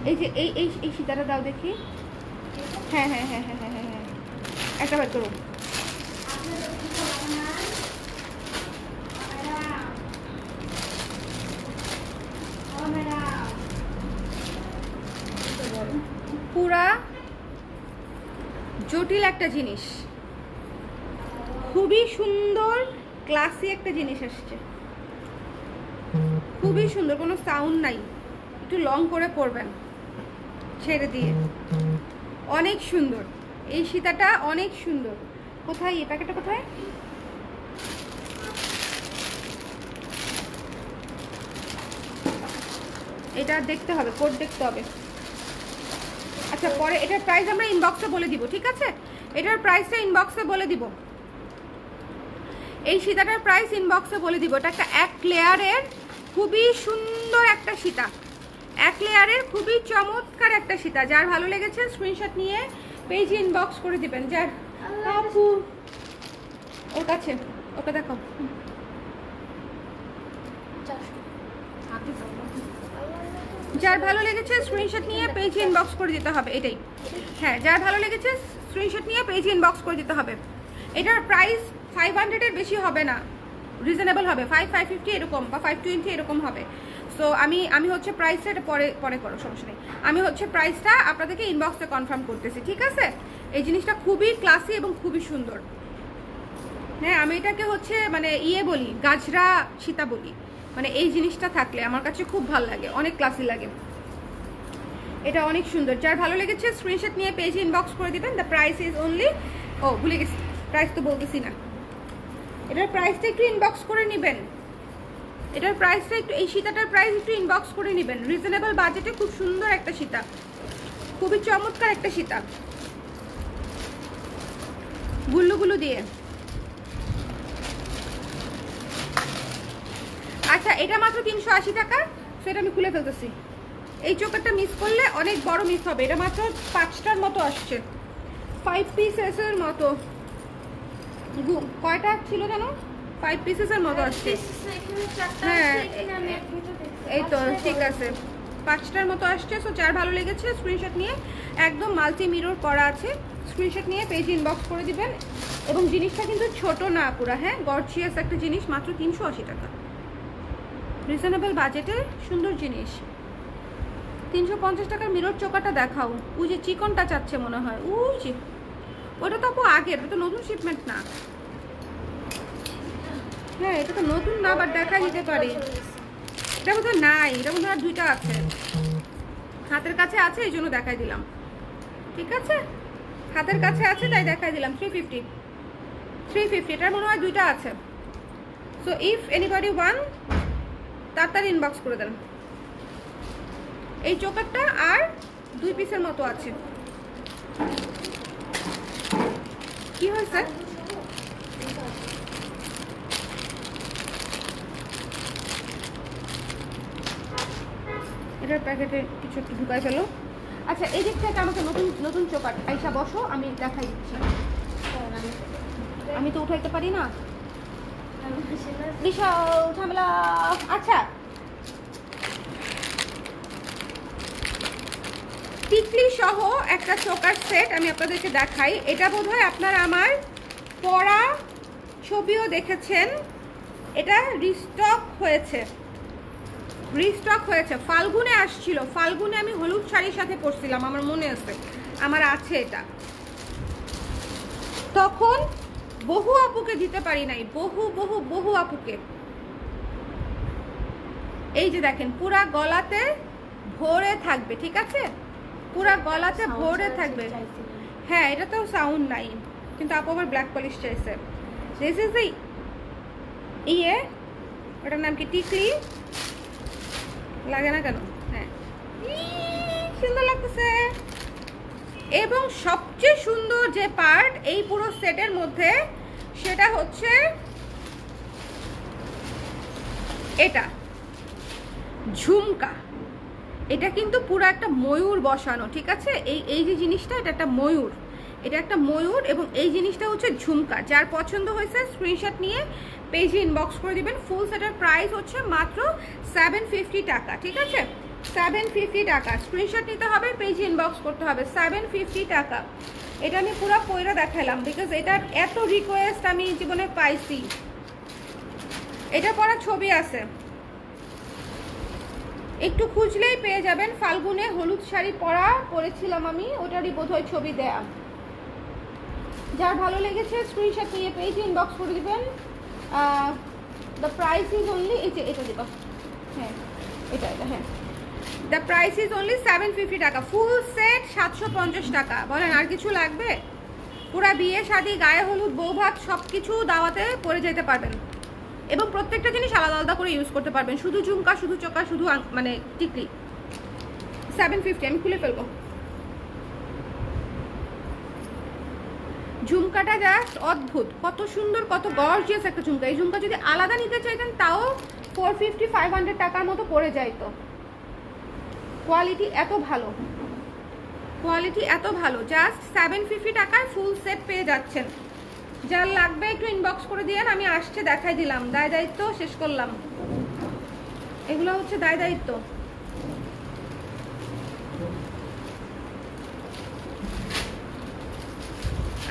এই যে এই সীতাটা দাও দেখি। হ্যাঁ, একটা বার করো। পুরা জটিল একটা জিনিস, খুবই সুন্দর ক্লাসি একটা জিনিস আসছে, খুবই সুন্দর, কোনো সাউন্ড নাই। একটু লং করে পরবেন ছেড়ে দিয়ে, অনেক সুন্দর। এই সীতাটা অনেক সুন্দর। কোথায় এই প্যাকেটটা, কোথায়? এটা দেখতে হবে, কোড দেখতে হবে। আচ্ছা পরে এটার প্রাইস আমরা ইনবক্সে বলে দিব, ঠিক আছে? এটার প্রাইসটা ইনবক্সে বলে দিব, এই সীতাটার প্রাইস ইনবক্সে বলে দিব। এটা একটা এক লেয়ারের খুবই সুন্দর একটা সীতা, এক লেয়ারের খুবই চমৎকার একটা সীতা। যার ভালো লেগেছে স্ক্রিনশট নিয়ে পেজ ইনবক্স করে দিবেন। যার আপু ওর কাছে, ওকে দেখো, যার ভালো লেগেছে স্ক্রিনশট নিয়ে পেজ ইনবক্স করে দিতে হবে, এটাই। হ্যাঁ, যার ভালো লেগেছে স্ক্রিনশট নিয়ে পেজ ইনবক্স করে দিতে হবে। এটার প্রাইস 500-এর বেশি হবে না, রিজনেবল হবে, 550 এরকম বা 520 এরকম হবে। সো আমি হচ্ছে প্রাইসটা এটা পরে করো, সমস্যা নেই। আমি হচ্ছে প্রাইসটা আপনাদেরকে ইনবক্সে কনফার্ম করতেছি, ঠিক আছে? এই জিনিসটা খুবই ক্লাসি এবং খুবই সুন্দর। হ্যাঁ, আমি এটাকে হচ্ছে মানে বলি, গাজরা সীতা বলি। মানে এই জিনিসটা থাকলে আমার কাছে খুব ভালো লাগে, অনেক ক্লাসি লাগে, এটা অনেক সুন্দর। যার ভালো লেগেছে স্ক্রিনশট নিয়ে পেজ ইনবক্স করে দিবেন। দ্য প্রাইস ইজ অনলি, ও ভুলে গেছি, প্রাইস তো বলতেছি না। এটার প্রাইসটা একটু ইনবক্স করে নেবেন, এটার প্রাইসটা একটু, এই সীতাটার প্রাইস একটু ইনবক্স করে নেবেন। রিজনেবল বাজেটে খুব সুন্দর একটা সীতা, খুবই চমৎকার একটা সীতা, গুল্লুগুলো দিয়ে। আচ্ছা, এটা মাত্র 380 টাকা, সেটা আমি খুলে ফেলতেছি। এই চোকারটা মিস করলে অনেক বড় মিস হবে। এটা মাত্র 5টার মতো আসছে, 5 পিসেসের মতো। কয়টা ছিল জানো? 5 পিসেসের মতো আসছে। হ্যাঁ, এই তো ঠিক আছে, 5টার মতো আসছে। সো যার ভালো লেগেছে স্ক্রিনশট নিয়ে, একদম মাল্টি মিরর করা আছে, স্ক্রিনশট নিয়ে পেজ ইনবক্স করে দিবেন। এবং জিনিসটা কিন্তু ছোট না পুরা, হ্যাঁ, গর্জিয়াস একটা জিনিস, মাত্র 380 টাকা, রিজনেবল বাজেটে সুন্দর জিনিস। 350 টাকার মিরর চোকাটা দেখাও। ওই যে চিকনটা চাচ্ছে মনে হয়, ওই যে ওটা তো আপু আগের, ওটা তো নতুন শিপমেন্ট না। হ্যাঁ, এটা তো নতুন না, বাট দেখা দিতে পারি। এটা বোধহয় নাই, এটা বোধহয় আর 2টা আছে, হাতের কাছে আছে, এই জন্য দেখাই দিলাম, ঠিক আছে? হাতের কাছে আছে তাই দেখাই দিলাম। 350, এটার মনে হয় 2টা আছে। সো ইফ এনিবডি ওয়ান, তাড়াতাড়ি ইনবক্স করে দেন। এই চোকারটা আর 2 পিসের মতো আছে। কি হয়েছে? এটার প্যাকেটে কিছু একটু ঢুকাই ফেলো। আচ্ছা, এই দিক থেকে আমাকে নতুন নতুন চোকার, আইসা বসো, আমি দেখাই দিচ্ছি। আমি তো উঠাইতে পারি না, বিশাল ঝামেলা। আচ্ছা, টিকলি সহ একটা চোকার সেট আমি আপনাদেরকে দেখাই। এটা বোধহয় আপনারা আমার পরা ছবিও দেখেছেন। এটা রিস্টক হয়েছে, ফাল্গুনে আসছিল। ফাল্গুনে আমি হলুদ শাড়ির সাথে পরছিলাম, আমার মনে আছে, আমার আছে এটা। তখন বহু আপুকে দিতে পারি নাই, বহু আপুকে। এই যে দেখেন, পুরা গলাতে ভরে থাকবে, ঠিক আছে? পুরা গলাতে ভরে থাকবে। হ্যাঁ, এটা তো সাউন্ড নাই, কিন্তু আপু আবার ব্ল্যাক পলিশ চাইছে। দিস ইজ ওটার নাম কি? টিকলি লাগে না কেন? হ্যাঁ, সুন্দর লাগতেছে। এবং সবচেয়ে সুন্দর যে পার্ট এই পুরো সেটের মধ্যে, সেটা হচ্ছে এটা ঝুমকা। এটা কিন্তু পুরো একটা ময়ূর বসানো, ঠিক আছে? এই যে জিনিসটা, এটা একটা ময়ূর, এটা একটা ময়ূর। এবং এই জিনিসটা হচ্ছে ঝুমকা। যার পছন্দ হয়েছে স্ক্রিনশট নিয়ে পেজে ইনবক্স করে দিবেন। ফুল সেটের প্রাইস হচ্ছে মাত্র 750 টাকা, ঠিক আছে? 750 টাকা। স্ক্রিনশট নিতে হবে, পেজে ইনবক্স করতে হবে। 750 টাকা। এটা আমি পুরো পয়রা দেখালাম, বিকজ এটার এত রিকোয়েস্ট আমি জীবনে পাইছি। এটা পরা ছবি আছে, একটু খুঁজলেই পেয়ে যাবেন। ফাল্গুনে হলুদ শাড়ি পরেছিলাম আমি, ওটারই বোধহয় ছবি দেয়া। যার ভালো লেগেছে স্ক্রিনশট নিয়ে পেজে ইনবক্স করে দিবেন। দ্য প্রাইস ইজ অনলি, এটা দিবা, হ্যাঁ এটা, হ্যাঁ, দ্য প্রাইস ইজ অনলি 750 টাকা। ফুল সেট 750 টাকা। বলেন আর কিছু লাগবে? পুরা বিয়ে শাদী, গায়ে হলুদ, বৌভাত সব কিছু দাওয়াতে পরে যেতে পারবেন। এবং প্রত্যেকটা জিনিস আলাদা আলাদা করে ইউজ করতে পারবেন। শুধু ঝুমকা, শুধু চোকা, শুধু মানে টিকলি। 750। আমি খুলে ফেলবো। ঝুমকাটা জাস্ট অদ্ভুত, কত সুন্দর, কত গর্জিয়াস একটা ঝুমকা। এই ঝুমকা যদি আলাদা নিতে চাইতেন তাও 450-500 টাকার মতো পড়ে যায়। তো কোয়ালিটি এত ভালো, কোয়ালিটি এত ভালো, জাস্ট 750 টাকায় ফুল সেট পেয়ে যাচ্ছেন। যার লাগবে একটু ইনবক্স করে দিয়েন, আমি আসছে দেখাই দিলাম, দায় দায়িত্ব শেষ করলাম। এগুলো হচ্ছে দায় দায়িত্ব।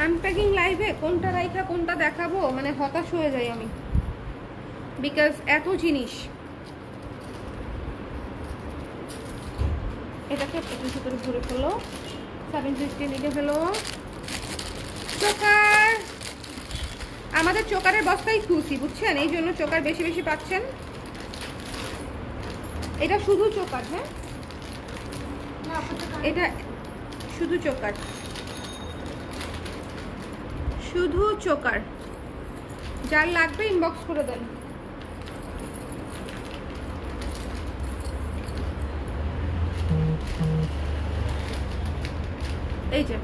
আনপ্যাকিং লাইভে কোনটা রাইখা কোনটা দেখাবো, মানে হতাশ হয়ে যাই আমি, বিকজ এত জিনিস। এটাকে একটু ভিতরে ঘুরে ফেলো, 750 লিখে ফেলো। চোকার, আমাদের চোকারের বস্তাই খুশি, বুঝছেন, এই জন্য চোকার বেশি বেশি পাচ্ছেন। এটা শুধু চোকার, হ্যাঁ এটা শুধু চোকার, শুধু চোকার। যার লাগবে ইনবক্স করে দেন। এই যে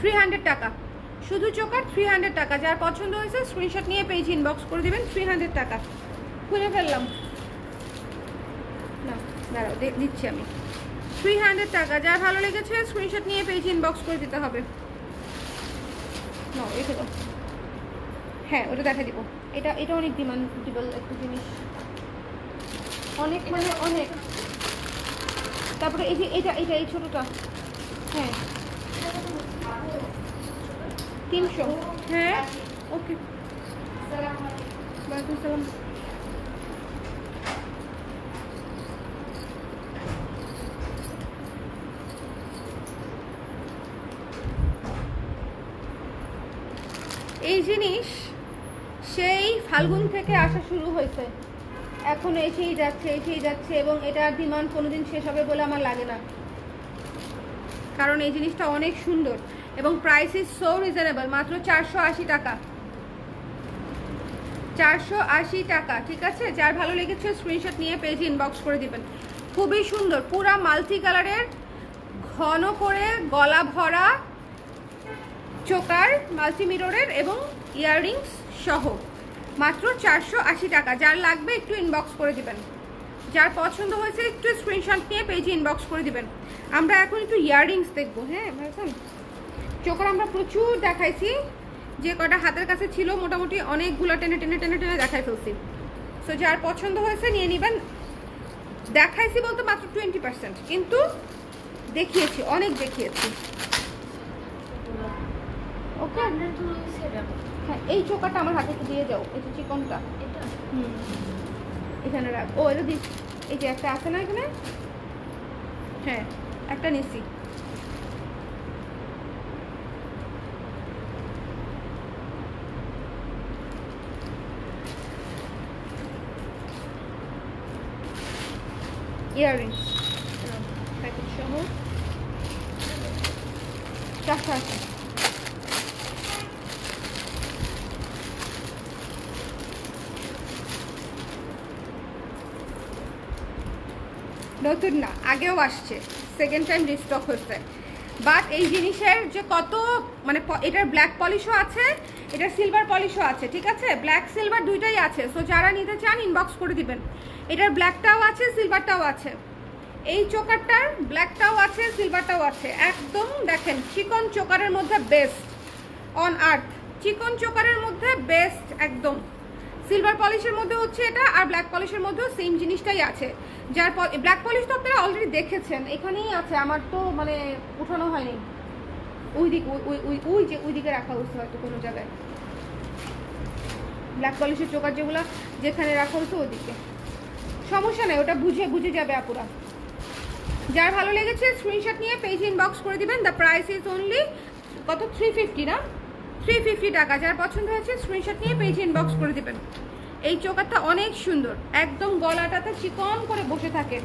300 টাকা, শুধু চোকার 300 টাকা। যার পছন্দ হয়েছে স্ক্রিনশট নিয়ে পেজ ইনবক্স করে দিবেন। 300 টাকা খুলে ফেললাম, না দাঁড়াও দিচ্ছি আমি। 300 টাকা, যার ভালো লেগেছে স্ক্রিনশট নিয়ে পেজ ইনবক্স করে দিতে হবে। রেখে দাও, হ্যাঁ ওটা দেখা দিব। এটা অনেক ডিমান্ডেবল একটা জিনিস, অনেক মানে অনেক। তারপরে এই যে এটা এই ছোটটা, হ্যাঁ 300, হ্যাঁ ওকে, ওয়ালাইকুম সালাম। এই জিনিস সেই ফাল্গুন থেকে আসা শুরু হয়েছে, এখন এসেই যাচ্ছে এবং এটার ডিমান্ড কোনোদিন শেষ হবে বলে আমার লাগে না, কারণ এই জিনিসটা অনেক সুন্দর এবং প্রাইস ইজ সো রিজনেবল, মাত্র 480 টাকা। 480 টাকা, ঠিক আছে। যার ভালো লেগেছে স্ক্রিনশট নিয়ে পেজে ইনবক্স করে দিবেন। খুবই সুন্দর, পুরা মাল্টি কালারের, ঘন করে গলা ভরা চোকার, মাল্টি মিররের এবং ইয়াররিংস সহ, মাত্র 480 টাকা। যার লাগবে একটু ইনবক্স করে দিবেন। যার পছন্দ হয়েছে একটু স্ক্রিনশট নিয়ে পেজে ইনবক্স করে দিবেন। আমরা এখন একটু ইয়াররিংস দেখবো, হ্যাঁ ভাইজান। চোকার আমরা প্রচুর দেখাইছি, যে কটা হাতের কাছে ছিল মোটামুটি অনেকগুলো টেনে দেখাই ফেলছি। সো যার পছন্দ হয়েছে নিয়ে নেবেন। দেখাইছি বলতে মাত্র 20%, কিন্তু দেখিয়েছি, অনেক দেখিয়েছি। ওকে, হ্যাঁ এই চোকারটা আমার হাতে দিয়ে যাও, এই যে চিকনটা, এখানে রাখ। ও এটা দিস, এই যে একটা আছে না এখানে, হ্যাঁ একটা নিচ্ছি। ইয়াররিংস প্যাকেট সহ 480। নতুন না, আগেও আসছে, সেকেন্ড টাইম রিস্টক হচ্ছে। বাট এই জিনিসের যে কত মানে, এটার ব্ল্যাক পলিশও আছে, এটার সিলভার পলিশও আছে, ঠিক আছে, ব্ল্যাক সিলভার দুইটাই আছে। সো যারা নিতে চান ইনবক্স করে দিবেন। এটার ব্ল্যাকটাও আছে, সিলভারটাও আছে। এই চোকারটার ব্ল্যাকটাও আছে, সিলভারটাও আছে। একদম দেখেন চিকন চোকারের মধ্যে বেস্ট অন আর্থ, চিকন চোকারের মধ্যে বেস্ট একদম। সিলভার পলিশের মধ্যে হচ্ছে এটা, আর ব্ল্যাক পলিশের মধ্যেও সেম জিনিসটাই আছে। যার ব্ল্যাক পলিশ তো আপনারা অলরেডি দেখেছেন, এখানেই আছে, আমার তো মানে উঠানো হয়নি। ওই দিকে রাখা হচ্ছে হয়তো কোনো জায়গায়, ব্ল্যাক পলিশের চোকার যেগুলো যেখানে রাখা হচ্ছে ওইদিকে। সমস্যা নেই, ওটা বুঝে যাবে আপুরা। যার ভালো লেগেছে স্ক্রিনশট নিয়ে পেজ ইনবক্স করে দিবেন। দ্য প্রাইস ইজ অনলি কত, 350 না, 350 টাকা। যার পছন্দ হয়েছে স্ক্রিনশট নিয়ে পেজ ইনবক্স করে দিবেন। এই চোকারটা অনেক সুন্দর, একদম গলাটাতে চিকন করে বসে থাকে,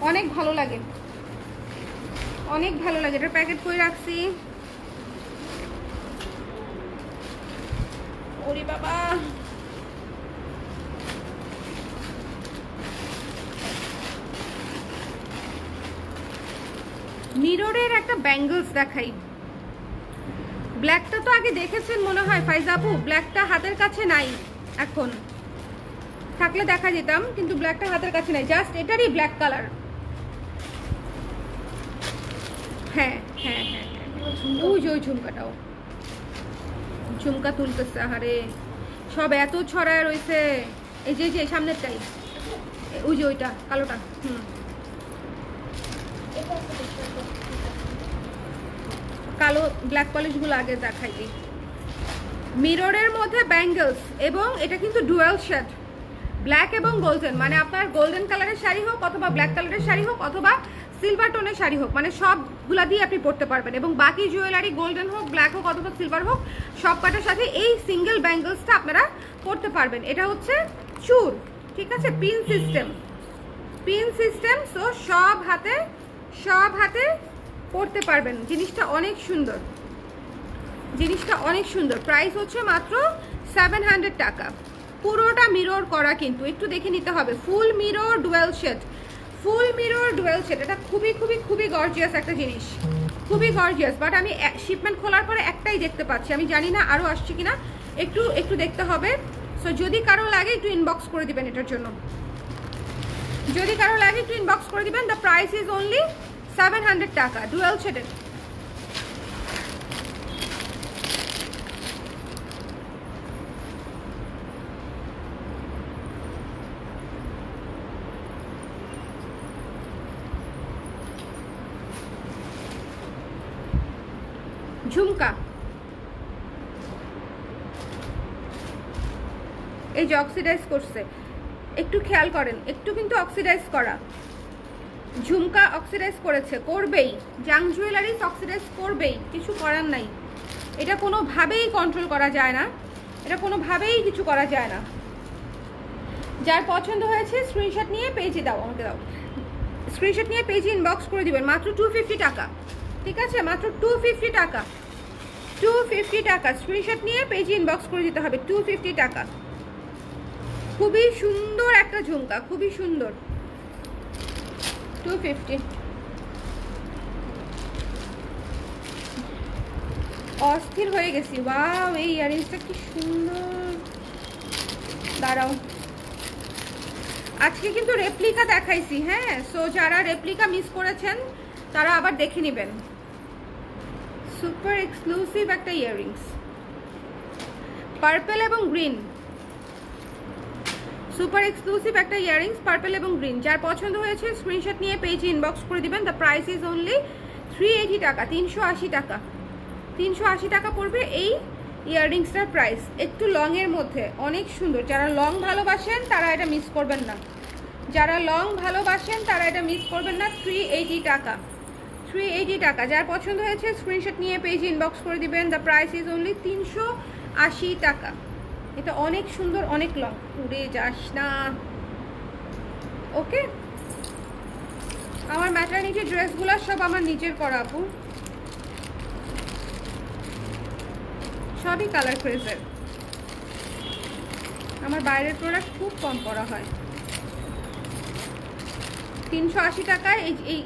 অনেক ভালো লাগে, অনেক ভালো লাগে। এটার প্যাকেট করে রাখছি। ওরে বাবা, মিররের একটা ব্যাঙ্গলস দেখাই, ব্ল্যাকটা তো আগে দেখেছেন মনে হয় ফাইজা আপু, ব্ল্যাকটা হাতের কাছে নাই এখন, থাকলে দেখা যেতাম, কিন্তু ব্ল্যাকটা হাতের কাছে নাই, জাস্ট এটারই ব্ল্যাক কালার। হ্যাঁ হ্যাঁ হ্যাঁ হ্যাঁ, ওই যে ওই ঝুমকাটাও, ঝুমকা তুলতেছে, আহারে সব এত ছড়ায় রয়েছে। এই যে যে সামনেরটাই, ওই যে ওইটা কালোটা। কালো ব্ল্যাক পলিশগুলো আগে দেখাই দিই। মিররের মধ্যে ব্যাঙ্গেলস, এবং এটা কিন্তু ডুয়াল শেড, ব্ল্যাক এবং গোল্ডেন, মানে আপনার গোল্ডেন কালারের শাড়ি হোক অথবা ব্ল্যাক কালারের শাড়ি হোক অথবা সিলভার টোনের শাড়ি হোক, মানে সবগুলা দিয়ে আপনি পরতে পারবেন। এবং বাকি জুয়েলারি গোল্ডেন হোক, ব্ল্যাক হোক অথবা সিলভার হোক, সব কটার সাথে এই সিঙ্গেল ব্যাঙ্গেলসটা আপনারা পরতে পারবেন। এটা হচ্ছে চুর, ঠিক আছে, pin system, pin system. So সব হাতে পরতে পারবেন। জিনিসটা অনেক সুন্দর, জিনিসটা অনেক সুন্দর। প্রাইস হচ্ছে মাত্র 700 টাকা। পুরোটা মিরর করা, কিন্তু একটু দেখে নিতে হবে। Full mirror dual shade, full mirror dual shade, এটা খুবই খুবই খুবই গর্জিয়াস একটা জিনিস, খুবই গর্জিয়াস। বাট আমি শিপমেন্ট খোলার পরে একটাই দেখতে পাচ্ছি, আমি জানি না আরও আসছে কিনা, একটু দেখতে হবে। সো যদি কারো লাগে একটু ইনবক্স করে দিবেন এটার জন্য, যদি কারো লাগে একটু ইনবক্স করে দিবেন। দ্য প্রাইস ইজ অনলি 700 টাকা, ডুয়েল শেডের। ঝুমকা, এই যে অক্সিডাইজ করছে, একটু খেয়াল করেন, একটু কিন্তু অক্সিডাইজ করা। ঝুমকা অক্সিডাইজ করেছে, করবেই, জাং জুয়েলারি অক্সিডাইজ করবেই, কিছু করার নাই। এটা কোনোভাবেই কন্ট্রোল করা যায় না, এটা কোনোভাবেই কিছু করা যায় না। যার পছন্দ হয়েছে স্ক্রিনশট নিয়ে পেজে দাও, আমাকে দাও, স্ক্রিনশট নিয়ে পেজে ইনবক্স করে দিবেন। মাত্র 250 টাকা, ঠিক আছে, মাত্র 250 টাকা, 250 টাকা। স্ক্রিনশট নিয়ে পেজে ইনবক্স করে দিতে হবে, 250 টাকা। খুবই সুন্দর একটা ঝুমকা, খুবই সুন্দর, 250। অস্থির হয়ে গেছি, ওয়াও এই ইয়ারিংসটা কি সুন্দর। দাঁড়াও, আজকে কিন্তু রেপ্লিকা দেখাইছি, হ্যাঁ, সো যারা রেপ্লিকা মিস করেছেন তারা আবার দেখে নেবেন। সুপার এক্সক্লুসিভ একটা ইয়ারিংস, পার্পল এবং গ্রিন, সুপার এক্সক্লুসিভ একটা ইয়ারিংস, পার্পল এবং গ্রিন। যার পছন্দ হয়েছে স্ক্রিনশট নিয়ে পেজে ইনবক্স করে দিবেন। দ্য প্রাইস ইজ অনলি 380 টাকা, 380 টাকা, 380 টাকা পড়বে এই ইয়াররিংসটার প্রাইস। একটু লং এর মধ্যে, অনেক সুন্দর। যারা লং ভালোবাসেন তারা এটা মিস করবেন না, যারা লং ভালোবাসেন তারা এটা মিস করবেন না। 380 টাকা, 380 টাকা। যার পছন্দ হয়েছে স্ক্রিনশট নিয়ে পেজে ইনবক্স করে দিবেন। দ্য প্রাইস ইজ অনলি 380 টাকা। এটা অনেক সুন্দর, অনেক লং, উড়ে যাস না। ওকে, আমার ম্যাটারনিটি ড্রেসগুলো সব আমার নিজের করা আপু, সবই কালার ক্রেজের। আমার বাইরের প্রোডাক্ট খুব কম করা হয়। 380 টাকায়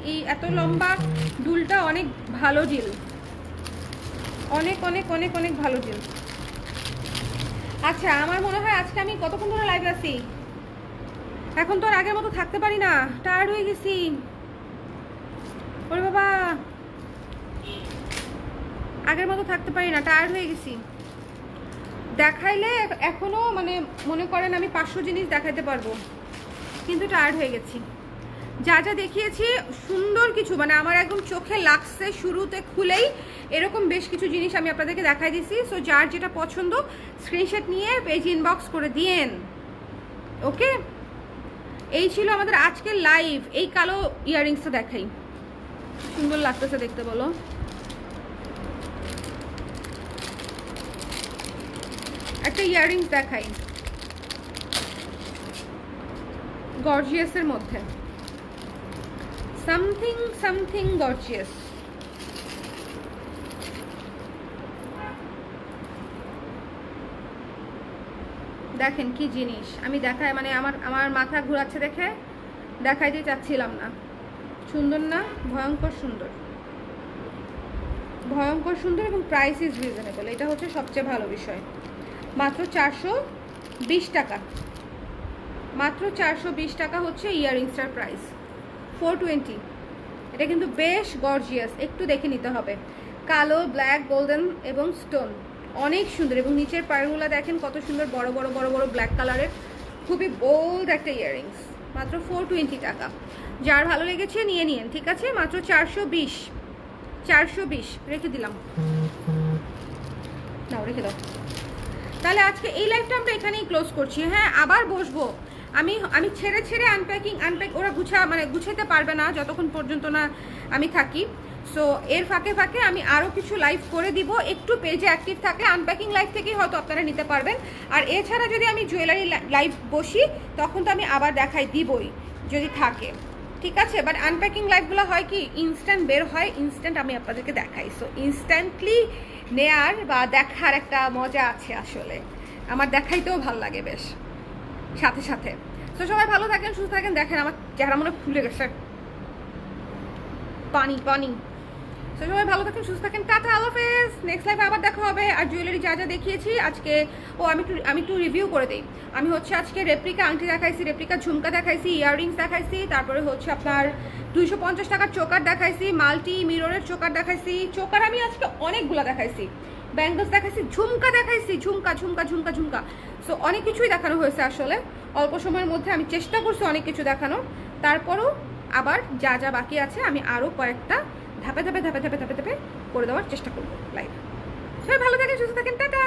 এই এত লম্বা দুলটা অনেক ভালো ডিল, অনেক অনেক অনেক অনেক ভালো ডিল। আচ্ছা, আমার মনে হয় আজকে আমি কতক্ষণ ধরে লাইভ আছি, এখন তো আর আগের মতো থাকতে পারি না, টায়ার্ড হয়ে গেছি। ওরে বাবা, আগের মতো থাকতে পারি না, টায়ার্ড হয়ে গেছি। দেখাইলে এখনো মানে মনে করেন আমি 500 জিনিস দেখাইতে পারবো, কিন্তু টায়ার্ড হয়ে গেছি। যা যা দেখিয়েছি সুন্দর কিছু, মানে আমার একদম চোখে লাগছে শুরুতে খুলেই, এরকম বেশ কিছু জিনিস আমি আপনাদেরকে দেখাই দিছি। সো যার যেটা পছন্দ স্ক্রিনশট নিয়ে পেজ ইনবক্স করে দিয়েন। ওকে, এই ছিল আমাদের আজকের লাইভ। এই কালো ইয়াররিংসটা দেখাই, সুন্দর লাগতেছে দেখতে, বলো। একটা ইয়াররিংস দেখাই গর্জিয়াসের মধ্যে, সামথিং সামথিং গর্জিয়াস। দেখেন কি জিনিস, আমি দেখাই মানে আমার মাথা ঘোরাচ্ছে দেখে দেখাইতে চাচ্ছিলাম না। সুন্দর না? ভয়ঙ্কর সুন্দর। ভয়ঙ্কর সুন্দর এবং প্রাইস ইজ রিজনেবল, এটা হচ্ছে সবচেয়ে ভালো বিষয়। মাত্র 420 টাকা, মাত্র 420 টাকা হচ্ছে ইয়াররিংসটার প্রাইস। 420, এটা কিন্তু বেশ গর্জিয়াস, একটু দেখে নিতে হবে। কালো, ব্ল্যাক, গোল্ডেন এবং স্টোন, অনেক সুন্দর। এবং নিচের পাড়গুলো দেখেন কত সুন্দর, বড় বড় বড় বড় ব্ল্যাক কালারের, খুবই বোল্ড একটা ইয়াররিংস। মাত্র 420 টাকা। যার ভালো লেগেছে নিয়ে নিন, ঠিক আছে? মাত্র 420, 420 রেখে দিলাম, নাও রেখে দাও। তাহলে আজকে এই লাইভটা আমরা এখানেই ক্লোজ করছি। হ্যাঁ, আবার বসবো আমি ছেড়ে ছেড়ে আনপ্যাক ওরা গুছাতে পারবে না যতক্ষণ পর্যন্ত না আমি থাকি। সো এর ফাঁকে ফাঁকে আমি আরও কিছু লাইভ করে দিব, একটু পেজে অ্যাক্টিভ থাকলে আনপ্যাকিং লাইভ থেকেই হয়তো আপনারা নিতে পারবেন। আর এছাড়া যদি আমি জুয়েলারি লাইভ বসি তখন তো আমি আবার দেখাই দিবই যদি থাকে, ঠিক আছে? বাট আনপ্যাকিং লাইভগুলো হয় কি ইনস্ট্যান্ট বের হয়, ইনস্ট্যান্ট আমি আপনাদেরকে দেখাই। সো ইনস্ট্যান্টলি নেয়ার বা দেখার একটা মজা আছে আসলে, আমার দেখাইতেও ভালো লাগে বেশ সাথে সাথে। তো সবাই ভালো থাকেন, সুস্থ থাকেন। দেখেন আমার চেহারা মনে ফুলে গেছে, পানি পানি। তো সবাই ভালো থাকেন, সুস্থ থাকেন, টাটা, আল্লাহ হাফেজ। নেক্সট লাইভে আবার দেখা হবে। আর জুয়েলারি যা যা দেখিয়েছি আজকে, আমি একটু রিভিউ করে দিই। আমি হচ্ছে আজকে রেপ্লিকা আংটি দেখাইছি, রেপ্লিকা ঝুমকা দেখাইছি, ইয়াররিংস দেখাইছি, তারপরে হচ্ছে আপনার 250 টাকার চোকার দেখাইছি, মাল্টি মিররের চোকার দেখাইছি। চোকার আমি আজকে অনেকগুলো দেখাইছি, ব্যাঙ্গলস দেখাইছি, ঝুমকা দেখাইছি, ঝুমকা ঝুমকা ঝুমকা ঝুমকা। সো অনেক কিছুই দেখানো হয়েছে আসলে অল্প সময়ের মধ্যে। আমি চেষ্টা করছি অনেক কিছু দেখানোর, তারপরও আবার যা যা বাকি আছে আমি আরও কয়েকটা ধাপে ধাপে ধাপে ধাপে ধাপে ধাপে করে দেওয়ার চেষ্টা করবো লাইভ। সবাই ভালো থাকেন, সুস্থ থাকেন, টাটা।